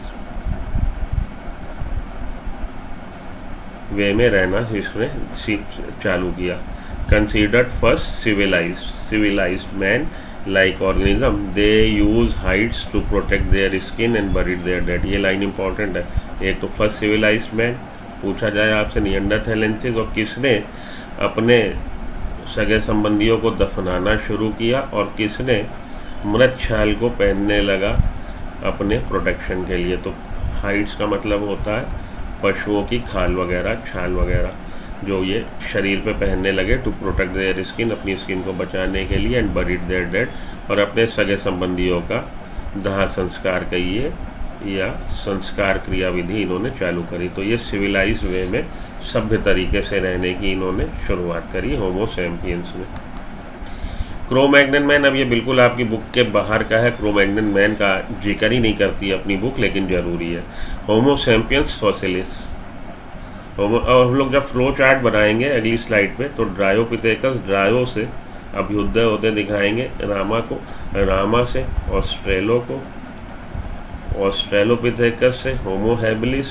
वे में रहना इसने चालू किया। Considered first civilized man like organism they use hides to protect their skin and buried their dead. ये लाइन इंपॉर्टेंट है। एक तो फर्स्ट सिविलाइज्ड मैन पूछा जाए आपसे निएंडरथैलेंसिस, और किसने अपने सगे संबंधियों को दफनाना शुरू किया और किसने मृत छाल को पहनने लगा अपने प्रोटेक्शन के लिए। तो हाइड्स का मतलब होता है पशुओं की खाल वगैरह, छाल वगैरह, जो ये शरीर पे पहनने लगे टू प्रोटेक्ट देयर स्किन, अपनी स्किन को बचाने के लिए, एंड बरीड देयर डेड, और अपने सगे संबंधियों का दाह संस्कार कहिए या संस्कार क्रिया विधि इन्होंने चालू करी। तो ये सिविलाइज वे में सभ्य तरीके से रहने की इन्होंने शुरुआत करी होमो सैपियंस ने। क्रो-मैग्नन मैन, अब ये बिल्कुल आपकी बुक के बाहर का है, क्रो-मैग्नन मैन का जिक्र ही नहीं करती है अपनी बुक, लेकिन जरूरी है। होमो सैपियंस फॉसिलिस, अब हम लोग जब फ्लो चार्ट बनाएंगे अगली स्लाइड पे, तो ड्रायोपिथेकस, ड्रायो से अभ्युदय होते दिखाएंगे रामा को, रामा से ऑस्ट्रेलो को, ऑस्ट्रेलोपिथेकस से होमो हैबिलिस,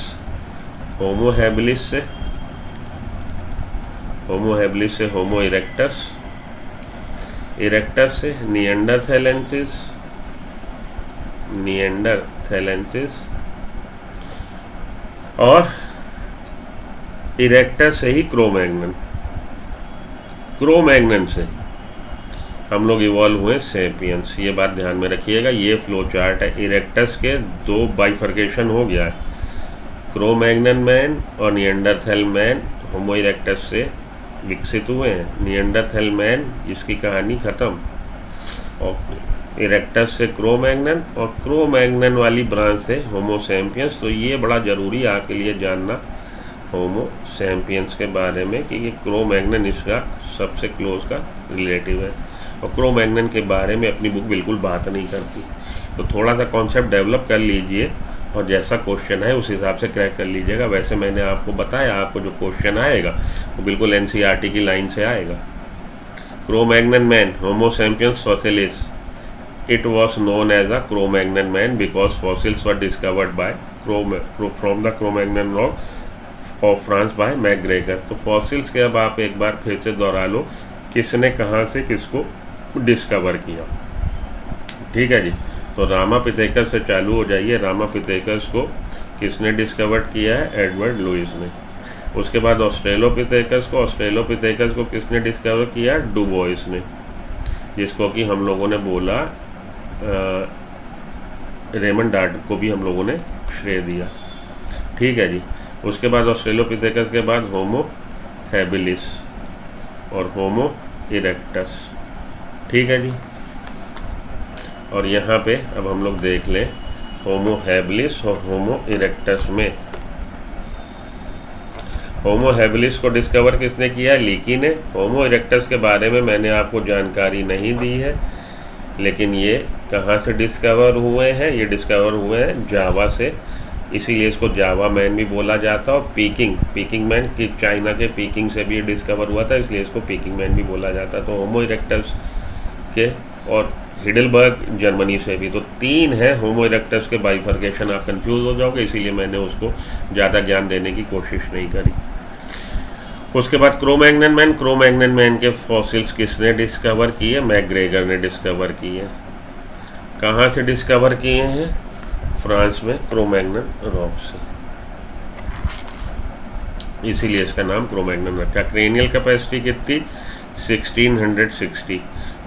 होमो हैबिलिस से होमो इरेक्टस, इरेक्टस से निएंडरथैलेंसिस, और इरेक्टस से ही क्रो-मैग्नन, क्रो-मैग्नन से हम लोग इवॉल्व हुए सैपियंस। ये बात ध्यान में रखिएगा। ये फ्लो चार्ट है। इरेक्टस के 2 बाइफर्केशन हो गया है, क्रो-मैग्नन मैन और निएंडरथैल मैन होमो इरेक्टस से विकसित हुए हैं। निएंडरथैल मैन इसकी कहानी ख़त्म, और इरेक्टस से क्रो-मैग्नन, और क्रो-मैग्नन वाली ब्रांच से होमो सैपियंस। तो ये बड़ा ज़रूरी है आपके लिए जानना होमो सैपियंस के बारे में कि ये क्रो-मैग्नन इसका सबसे क्लोज का रिलेटिव है, और क्रो-मैग्नन के बारे में अपनी बुक बिल्कुल बात नहीं करती। तो थोड़ा सा कॉन्सेप्ट डेवलप कर लीजिए और जैसा क्वेश्चन है उस हिसाब से क्रैक कर लीजिएगा। वैसे मैंने आपको बताया, आपको जो क्वेश्चन आएगा वो बिल्कुल एनसीईआरटी की लाइन से आएगा। Cro-Magnon man, Homo sapiens fossilis, it was known as a Cro-Magnon man because fossils were discovered by from the Cro-Magnon rock of France by McGregor. तो फॉसिल्स के अब आप एक बार फिर से दोहरा लो, किसने कहाँ से किसको डिस्कवर किया। ठीक है जी। तो रामापिथेकस से चालू हो जाइए। रामापिथेकस को किसने डिस्कवर किया है? एडवर्ड लुईस ने। उसके बाद ऑस्ट्रेलोपिथेकस को किसने डिस्कवर किया? डुबोइस ने, जिसको कि हम लोगों ने बोला रेमंड डार्ट को भी हम लोगों ने श्रेय दिया। ठीक है जी। उसके बाद ऑस्ट्रेलोपिथेकस के बाद होमो हैबिलिस और होमो इरेक्टस। ठीक है जी। और यहाँ पे अब हम लोग देख लें होमो हैबिलिस और होमो इरेक्टस में। होमो हैबिलिस को डिस्कवर किसने किया? लीकी ने। होमो इरेक्टस के बारे में मैंने आपको जानकारी नहीं दी है, लेकिन ये कहाँ से डिस्कवर हुए हैं? ये डिस्कवर हुए हैं जावा से, इसीलिए इसको जावा मैन भी बोला जाता है। और पीकिंग मैन कि चाइना के पीकिंग से भी ये डिस्कवर हुआ था, इसलिए इसको पीकिंग मैन भी बोला जाता है। तो होमो इरेक्टस के और हिडलबर्ग जर्मनी से भी। तो 3 है होमो इरेक्टस के बाइफर्केशन। आप कंफ्यूज हो जाओगे, इसीलिए मैंने उसको ज़्यादा ज्ञान देने की कोशिश नहीं करी। उसके बाद क्रो-मैग्नन मैन के फॉसिल्स किसने डिस्कवर किए? मैकग्रेगर ने डिस्कवर किए। कहाँ से डिस्कवर किए हैं? फ्रांस में क्रो-मैग्नन रॉक से, इसीलिए इसका नाम क्रो-मैग्नन रखा। क्रेनियल कैपेसिटी कितनी? 1660।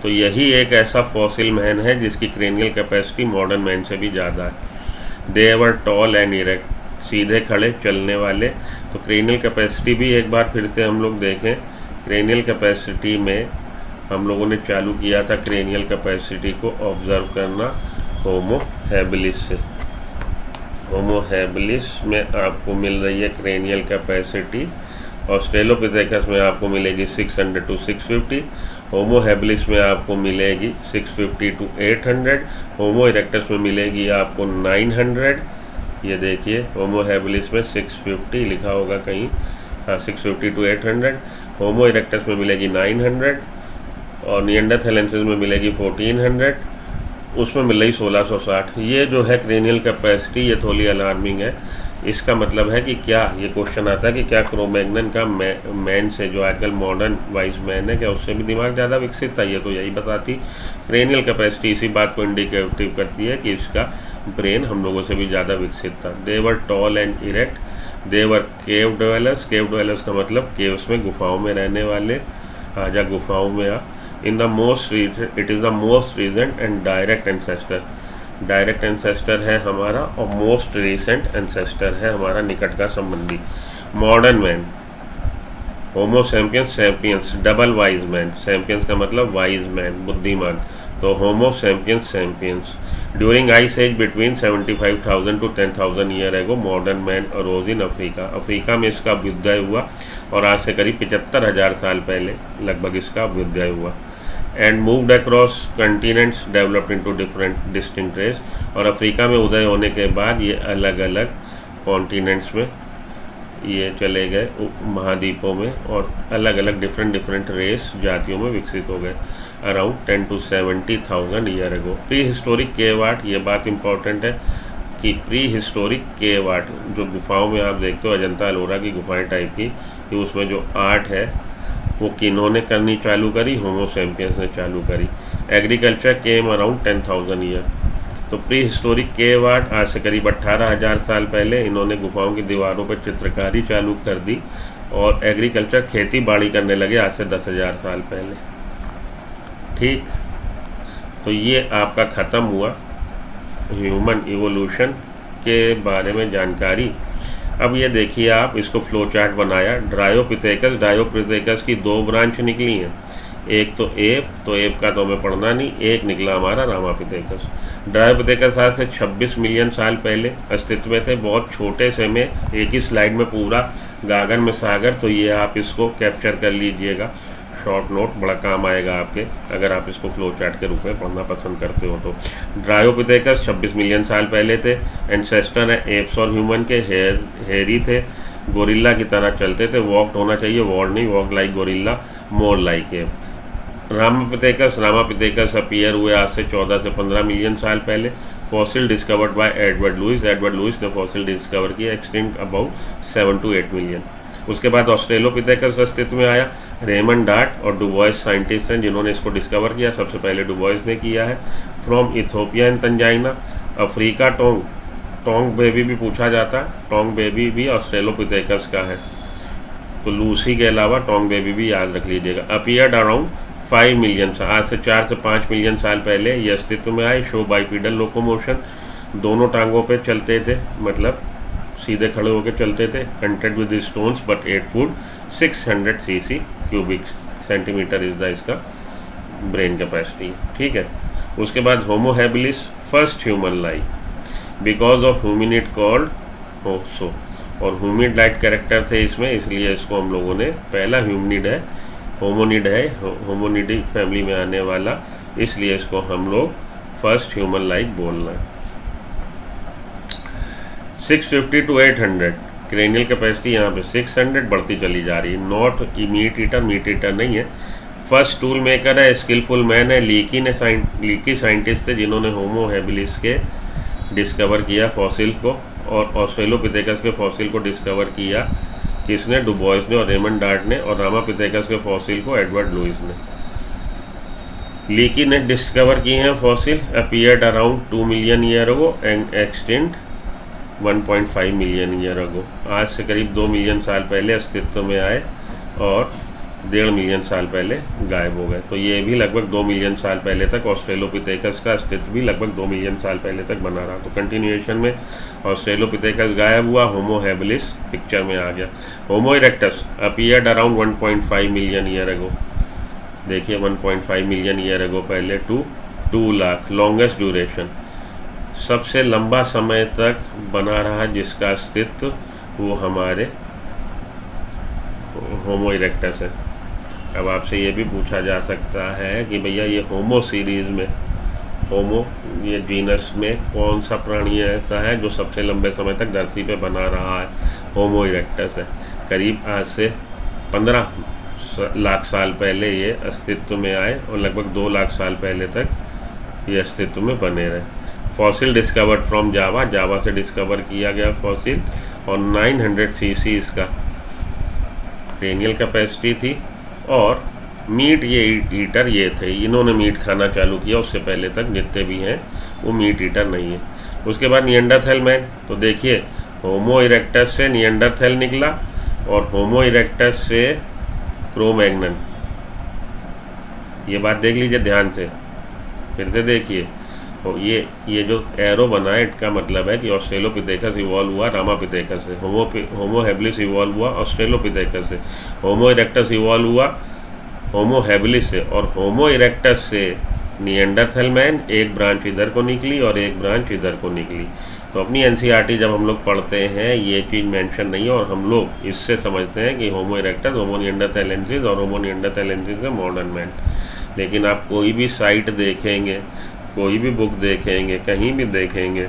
तो यही एक ऐसा फॉसिल मैन है जिसकी क्रेनियल कैपेसिटी मॉडर्न मैन से भी ज़्यादा है। दे वर टॉल एंड इरेक्ट, सीधे खड़े चलने वाले। तो क्रेनियल कैपेसिटी भी एक बार फिर से हम लोग देखें। क्रेनियल कैपेसिटी में हम लोगों ने चालू किया था क्रेनियल कैपेसिटी को ऑब्जर्व करना होमो हैबिलिस से। होमो हैबिलिस में आपको मिल रही है क्रेनियल कैपेसिटी, ऑस्ट्रेलोपिथेकस में आपको मिलेगी 600 to 650, होमो हैबिलिस में आपको मिलेगी 650 to 800, होमो इरेक्टस में मिलेगी आपको 900, ये देखिए होमो हैबिलिस में 650 लिखा होगा कहीं, हाँ 650 to 800, होमो इरेक्टस में मिलेगी 900 और निएंडरथैलेंसिस में मिलेगी 1400, उसमें मिल रही 1660। ये जो है क्रेनियल कैपेसिटी ये थोड़ी अलार्मिंग है। इसका मतलब है कि क्या, ये क्वेश्चन आता है कि क्या क्रोमैग्नन का मैन से, जो आजकल मॉडर्न वाइज मैन है, क्या उससे भी दिमाग ज़्यादा विकसित था? ये तो यही बताती क्रेनियल कैपेसिटी, इसी बात को इंडिकेटिव करती है कि इसका ब्रेन हम लोगों से भी ज़्यादा विकसित था। They were tall and erect, they were cave dwellers, cave dwellers का मतलब केव्स में, गुफाओं में रहने वाले, आजा गुफाओं में आ। In the most it is the most recent and direct ancestor, direct ancestor है हमारा और मोस्ट रिसेंट एंसेस्टर है हमारा निकट का संबंधी। Modern man, Homo sapiens, sapiens double wise man, sapiens का मतलब वाइज मैन, बुद्धिमान, तो Homo sapiens sapiens. During ice age between 75,000 to 10,000 year ago modern man arose in Africa, Africa में इसका अभ्युदय हुआ और आज से करीब 75,000 साल पहले लगभग इसका अभ्युदय हुआ। And moved across continents, developed into different distinct race, और अफ्रीका में उदय होने के बाद ये अलग अलग कॉन्टिनेंट्स में ये चले गए, महाद्वीपों में, और अलग अलग डिफरेंट रेस जातियों में विकसित हो गए around 10 to 70,000 year ago. Pre historic cave art, ये बात इंपॉर्टेंट है कि प्री हिस्टोरिक केव आर्ट, जो गुफाओं में आप देखते हो अजंता एलोरा की गुफाएं टाइप की, कि उसमें जो आर्ट है वो किन्होंने करनी चालू करी? होमो सैपियंस ने चालू करी। एग्रीकल्चर केम अराउंड 10,000 ईयर, तो प्री हिस्टोरिक केव आर्ट आज से करीब 18,000 साल पहले इन्होंने गुफाओं की दीवारों पर चित्रकारी चालू कर दी, और एग्रीकल्चर खेती बाड़ी करने लगे आज से 10,000 साल पहले। ठीक, तो ये आपका ख़त्म हुआ ह्यूमन इवोल्यूशन के बारे में जानकारी। अब ये देखिए आप, इसको फ्लो चार्ट बनाया। ड्रायोपिथेकस, डायोपिथेकस की 2 ब्रांच निकली हैं, एक तो एप का तो हमें पढ़ना नहीं, एक निकला हमारा रामापिथेकस। ड्रायोपिथेकस आज से 26 मिलियन साल पहले अस्तित्व में थे, बहुत छोटे से में, एक ही स्लाइड में पूरा गागन में सागर, तो ये आप इसको कैप्चर कर लीजिएगा, शॉर्ट नोट बड़ा काम आएगा आपके, अगर आप इसको फ्लो चार्ट के रूप में पढ़ना पसंद करते हो तो। ड्रायोपिथेकस 26 मिलियन साल पहले थे, एंसेस्टर हैं एप्स और ह्यूमन के, हेयरी थे, गोरिल्ला की तरह चलते थे, वॉक्ड होना चाहिए, वॉर्ड नहीं, walk like gorilla, more like ape. Ramapithecus appear हुए आज से 14 से 15 मिलियन साल पहले। Fossil discovered by Edward Lewis ने फॉसिल डिस्कवर किया, एक्सटिंक्ट अबाउट 7 to 8 मिलियन। उसके बाद ऑस्ट्रेलोपिथेकस अस्तित्व में आया। रेमंड डार्ट और डुबॉइस साइंटिस्ट हैं जिन्होंने इसको डिस्कवर किया, सबसे पहले डुबॉइस ने किया है। From Ethiopia and Tanzania, Africa Taung baby भी पूछा जाता है, टोंग बेबी भी ऑस्ट्रेलोपिथेकस का है, तो लूसी के अलावा टोंग बेबी भी याद रख लीजिएगा। अपीयर्ड अराउंड 5 मिलियन, आज से 4 से 5 मिलियन साल पहले ये अस्तित्व में आए। शो बाइपीडल लोकोमोशन, दोनों टांगों पे चलते थे, मतलब सीधे खड़े होकर चलते थे। Hunted with stones but ate food, 600 cc cubic centimetre is the इसका ब्रेन कैपेसिटी। ठीक है, उसके बाद Homo habilis, first human like because of hominid called होसो, और ह्यूमिड लाइक कैरेक्टर थे इसमें, इसलिए इसको हम लोगों ने, पहला ह्यूमनिड है, होमोनिड है, होमोनिडी फैमिली में आने वाला, इसलिए इसको हम लोग फर्स्ट ह्यूमन लाइक बोलना है। 650 to 800 क्रेनियल कैपेसिटी, यहाँ पे 600 बढ़ती चली जा रही है। नॉट मीट ईटर नहीं है। फर्स्ट टूल मेकर है, स्किलफुल मैन है, लीकी साइंटिस्ट थे जिन्होंने होमो हैबिलिस के डिस्कवर किया फॉसिल को, और ऑस्ट्रेलोपिथेकस के फॉसिल को डिस्कवर किया किसने? डुबॉइस ने और रेमंड डार्ट ने, और रामापिथेकस के फॉसिल को एडवर्ड लुइस ने। लीकी ने डिस्कवर किए हैं fossil, appeared around 2 million year ago and extinct 1.5 million year अगो। आज से करीब 2 मिलियन साल पहले अस्तित्व में आए और 1.5 मिलियन साल पहले गायब हो गए। तो ये भी लगभग 2 मिलियन साल पहले तक, ऑस्ट्रेलोपिथेकस का अस्तित्व भी लगभग 2 मिलियन साल पहले तक बना रहा। तो कंटिन्यूएशन में ऑस्ट्रेलोपिथेकस गायब हुआ, होमो हैबिलिस पिक्चर में आ गया। Homo erectus appeared around 1.5 million year ago, देखिए 1.5 मिलियन ईयर अगो पहले, 2 लाख। लॉन्गेस्ट ड्यूरेशन, सबसे लंबा समय तक बना रहा जिसका अस्तित्व, वो हमारे होमो इरेक्टस है। अब आपसे ये भी पूछा जा सकता है कि भैया ये होमो सीरीज़ में होमो, ये जीनस में कौन सा प्राणी ऐसा है जो सबसे लंबे समय तक धरती पे बना रहा है? होमो इरेक्टस है। करीब आज से 15 लाख साल पहले ये अस्तित्व में आए और लगभग 2 लाख साल पहले तक ये अस्तित्व में बने रहे। फॉसिल डिस्कवर्ड फ्रॉम जावा, जावा से डिस्कवर किया गया फॉसिल, और 900 सीसी इसका क्रेनियल कैपेसिटी थी। और मीट ये ईटर ये थे, इन्होंने मीट खाना चालू किया, उससे पहले तक जितने भी हैं वो मीट ईटर नहीं है। उसके बाद निएंडरथैल मैन, तो देखिए होमो इरेक्टस से निएंडरथैल निकला और होमो इरेक्टस से क्रो-मैग्नन। ये बात देख लीजिए ध्यान से, फिर से देखिए। तो ये जो एरो बना है इसका मतलब है कि ऑस्ट्रेलोपिथेकस इवॉल्व हुआ रामापिथेकस से, होमो हैबिलिस इवॉल्व हुआ ऑस्ट्रेलोपिथेकस से, होमो इरेक्टस इवॉल्व हुआ होमो हैबिलिस से, और होमो इरेक्टस से निएंडरथैल मैन एक ब्रांच इधर को निकली और एक ब्रांच इधर को निकली। तो अपनी एनसीईआरटी जब हम लोग पढ़ते हैं ये चीज़ मेंशन नहीं है, और हम लोग इससे समझते हैं कि होमो इरेक्टस, होमो निएंडरथैलेंसिस और होमो निएंडरथैलेंसिस का मॉडर्न मैन। लेकिन आप कोई भी साइट देखेंगे, कोई भी बुक देखेंगे, कहीं भी देखेंगे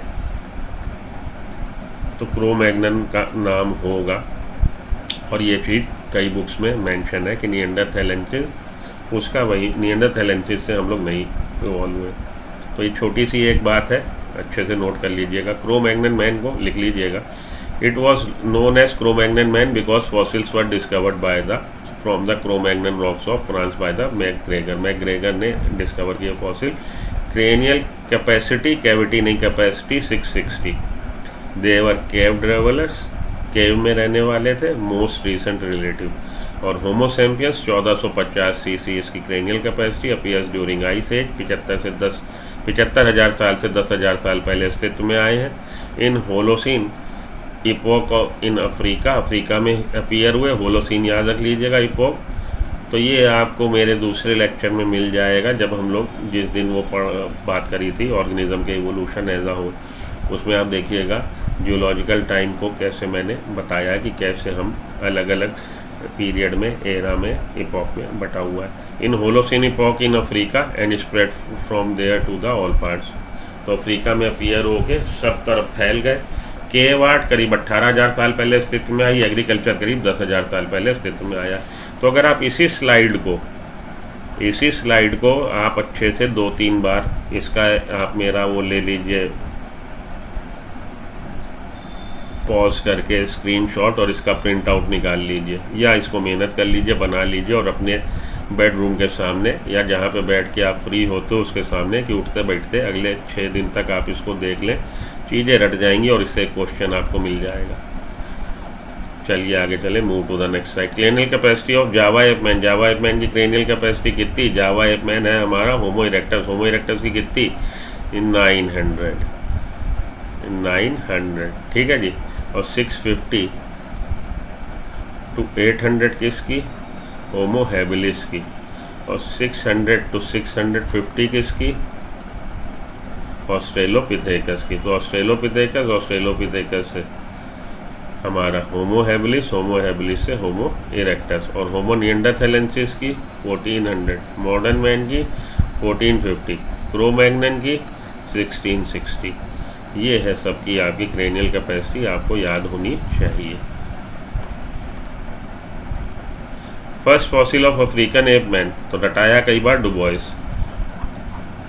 तो क्रो-मैग्नन का नाम होगा, और ये चीज़ कई बुक्स में मेंशन है कि निएंडरथैलेंसिस उसका वही निएंडरथैलेंसिस से हम लोग नहीं इवॉल्व हुए। तो ये छोटी सी एक बात है, अच्छे से नोट कर लीजिएगा। क्रो-मैग्नन मैन को लिख लीजिएगा। It was known as Cro-Magnon man because fossils were discovered by the from the Cro-Magnon rocks of France by the McGregor. McGregor ने डिस्कवर किया फॉसिल। क्रेनियल कैपेसिटी, कैविटी नहीं capacity, 660। They were cave travellers, cave में रहने वाले थे। Most recent relative. और होमो सैम्पियंस 1450 सीसी इसकी cranial capacity, appears during ice age. 75,000 साल से 10,000 साल पहले अस्तित्व में आए हैं। In Holocene epoch in Africa, Africa में अपीयर हुए। होलोसीन याद रख लीजिएगा, इपोक। तो ये आपको मेरे दूसरे लेक्चर में मिल जाएगा, जब हम लोग जिस दिन वो बात करी थी ऑर्गेनिज्म के इवोल्यूशन एज अ होल, उसमें आप देखिएगा जियोलॉजिकल टाइम को कैसे मैंने बताया कि कैसे हम अलग अलग पीरियड में, एरा में, इपॉक में बटा हुआ है। In Holocene epoch in Africa and spread from there to the all parts. तो अफ्रीका में अपीयर होके सब तरफ फैल गए। केव आर्ट करीब 18,000 साल पहले अस्तित्व में आई। एग्रीकल्चर करीब 10,000 साल पहले अस्तित्व में आया। तो अगर आप इसी स्लाइड को आप अच्छे से 2-3 बार इसका आप मेरा वो ले लीजिए पॉज करके स्क्रीनशॉट, और इसका प्रिंट आउट निकाल लीजिए, या इसको मेहनत कर लीजिए, बना लीजिए, और अपने बेडरूम के सामने या जहाँ पे बैठ के आप फ्री होते हो उसके सामने कि उठते बैठते अगले 6 दिन तक आप इसको देख लें। चीज़ें रट जाएंगी और इससे क्वेश्चन आपको मिल जाएगा। चलिए आगे चले, move to the next side. Cranial capacity of Java apeman. Java apeman की क्रेनियल कैपेसिटी कितनी? जावा एपमैन है हमारा होमो इरेक्टस। होमो इरेक्टस की कितनी? 900। ठीक है जी। और 650 to 800 किसकी? होमो हैबिलिस की। और 600 to 650 किसकी? ऑस्ट्रेलोपिथेकस की। तो ऑस्ट्रेलोपिथेकस से हमारा होमो हैबिलिस से होमो इरेक्टस। और होमो निएंडरथैलेंसिस की 1400, मॉडर्न मैन की 1450, क्रो-मैग्नन की 1660। ये है सबकी आपकी क्रेनियल कैपेसिटी, आपको याद होनी चाहिए। फर्स्ट फॉसिल ऑफ अफ्रीकन एपमैन, तो रटाया कई बार डुबोइस,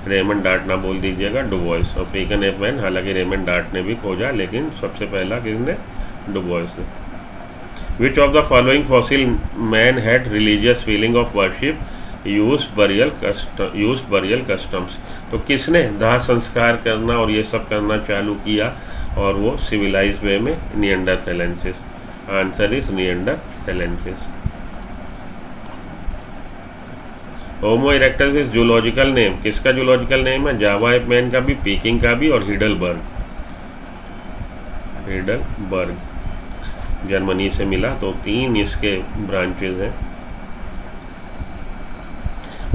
रेमंड डार्ट ना बोल दीजिएगा, डुबोइस। अफ्रीकन एपमैन हालांकि रेमंड डार्ट ने भी खोजा, लेकिन सबसे पहला किसने? डुबोइस ने। विच of the following fossil man had religious feeling of worship use burial customs. तो किसने दाह संस्कार करना और ये सब करना चालू किया, और वो सिविलाइज्ड वे में? Neanderthalensis. Answer is neanderthalensis. Homo erectus is zoological name. किसका जूलॉजिकल नेम है? जावा एपमैन का भी, पीकिंग का भी, और हिडलबर्ग जर्मनी से मिला। तो 3 इसके ब्रांचेज हैं।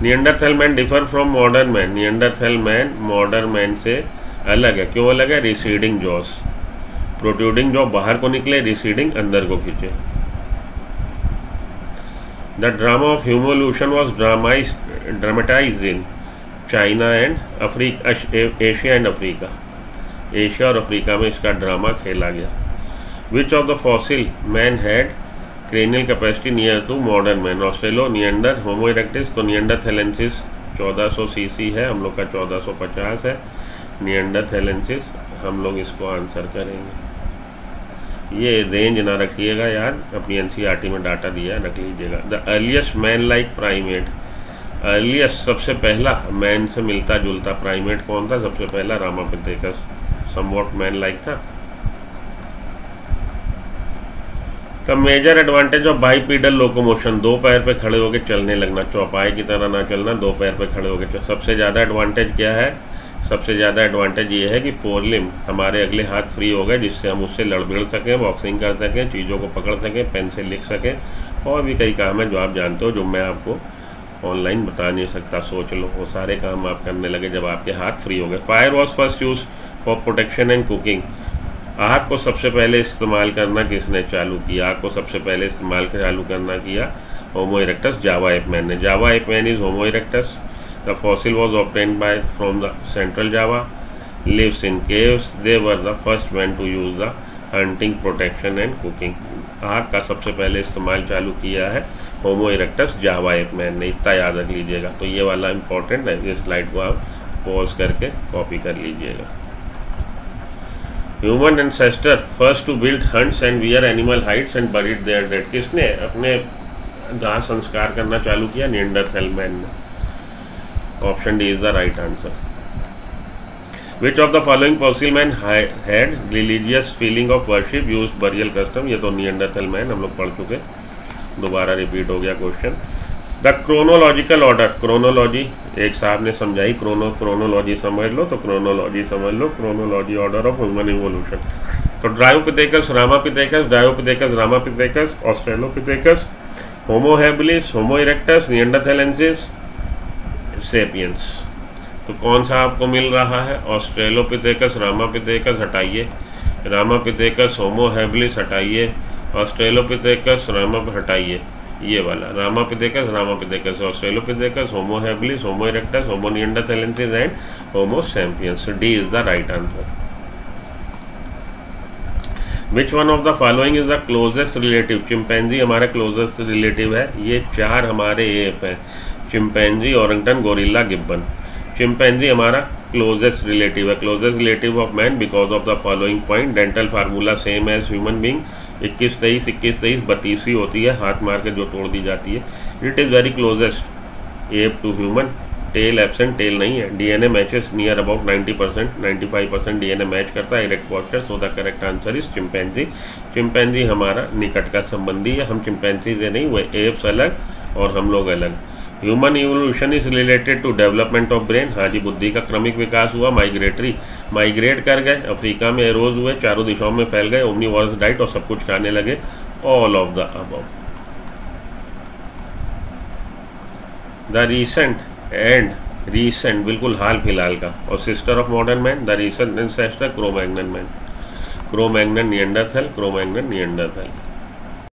Neanderthal man differ from modern man. Neanderthal man modern man से अलग है। क्यों अलग है? रिसीडिंग जॉस, प्रोट्रूडिंग जॉ बाहर को निकले, रिसीडिंग अंदर को खींचे। The drama of evolution was dramatized in China and Asia and Africa, Asia और अफ्रीका में इसका ड्रामा खेला गया। Which of the fossil man had cranial capacity near to modern man, Australo, Neander, Homo erectus. तो नियंडरथैलेंसिस 1400 सीसी है, हम लोग का 1450 है। नियंडरथैलेंसिस हम लोग इसको आंसर करेंगे। ये रेंज ना रखिएगा यार, अपनी एनसीईआरटी में डाटा दिया है, रख लीजिएगा। The earliest man like primate, earliest सबसे पहला मैन से मिलता जुलता प्राइमेट कौन था? सबसे पहला रामापिथेकस, समवॉट मैन लाइक था। The major advantage of bipedal locomotion, दो पैर पे खड़े होकर चलने लगना, चौपाई की तरह ना चलना, दो पैर पे खड़े होकर। सबसे ज़्यादा एडवांटेज क्या है? सबसे ज़्यादा एडवांटेज ये है कि फोर लिम, हमारे अगले हाथ फ्री हो गए, जिससे हम उससे लड़ भिड़ सकें, बॉक्सिंग कर सकें, चीज़ों को पकड़ सकें, पेन से लिख सकें, और भी कई काम है जो आप जानते हो, जो मैं आपको ऑनलाइन बता नहीं सकता। सोच लो, वो सारे काम आप करने लगे जब आपके हाथ फ्री हो गए। Fire was first use for protection and cooking, आग को सबसे पहले इस्तेमाल करना किसने चालू किया? आग को सबसे पहले इस्तेमाल चालू करना किया होमो इरेक्टस, जावा एपमैन ने। Java apeman is Homo erectus. The fossil was obtained by from the central Java, lives in caves, they were the first man to use the hunting, protection and cooking. आग का सबसे पहले इस्तेमाल चालू किया है होमो इरेक्टस, जावा एपमैन ने, इतना याद रख लीजिएगा। तो ये वाला इंपॉर्टेंट है, इस स्लाइड को आप पॉज करके कॉपी कर लीजिएगा। Human ancestor first to build huts and wear animal hides and buried their dead, किसने अपने दाह संस्कार करना चालू किया? नियंडरथैल मैन ने। Option D is the right answer. Which of the following fossil man had religious feeling of worship use burial custom, ये तो नियंडरथैल मैन हम लोग पढ़ चुके, दोबारा रिपीट हो गया question. The chronological order, chronology एक साहब ने समझाई, क्रोनोलॉजी समझ लो तो क्रोनोलॉजी समझ लो, chronology order of human evolution. तो Dryopithecus, Ramapithecus, Dryopithecus, Ramapithecus, Australopithecus, Homo habilis, Homo erectus, neanderthalensis, sapiens. तो कौन सा आपको मिल रहा है? ऑस्ट्रेलोपिथेकस, रामापिथेकस हटाइए, रामापिथेकस, होमो हैबिलिस हटाइए, ऑस्ट्रेलोपिथेकस, हटाइए, ये वाला Ramapithecus, Ramapithecus, Australopithecus, Homo habilis, Homo erectus, Homo neanderthalensis and Homo sapiens. D is the right answer. Which one of the following is the closest relative, chimpanzee हमारा क्लोजेस्ट रिलेटिव है। ये चार हमारे एप हैं, chimpanzee, orangutan, gorilla, gibbon. Chimpanzee हमारा क्लोजेस्ट रिलेटिव है, closest relative of man because of the following point. Dental formula same as human being, 21-23, 21-23, 32 होती है, हाथ मार के जो तोड़ दी जाती है। It is very closest ape to human. Tail absent, tail नहीं है। DNA matches near about 90%, 95% DNA match करता है। Erect posture, so the correct answer is chimpanzee. Chimpanzee हमारा निकट का संबंधी है, हम चिंपैंजी से नहीं हुए, एप्स अलग और हम लोग अलग। Human evolution is related to development of brain, हाँ जी, बुद्धि का क्रमिक विकास हुआ। माइग्रेटरी, माइग्रेट कर गए, अफ्रीका में एरोज हुए, चारों दिशाओं में फैल गए, ओमनीवोरस डाइट और सब कुछ खाने लगे। All of the above. The recent बिल्कुल हाल फिलहाल का और sister of modern man, the recent ancestor Cro-Magnon man, Cro-Magnon Neanderthal, Cro-Magnon नियंडरथैल।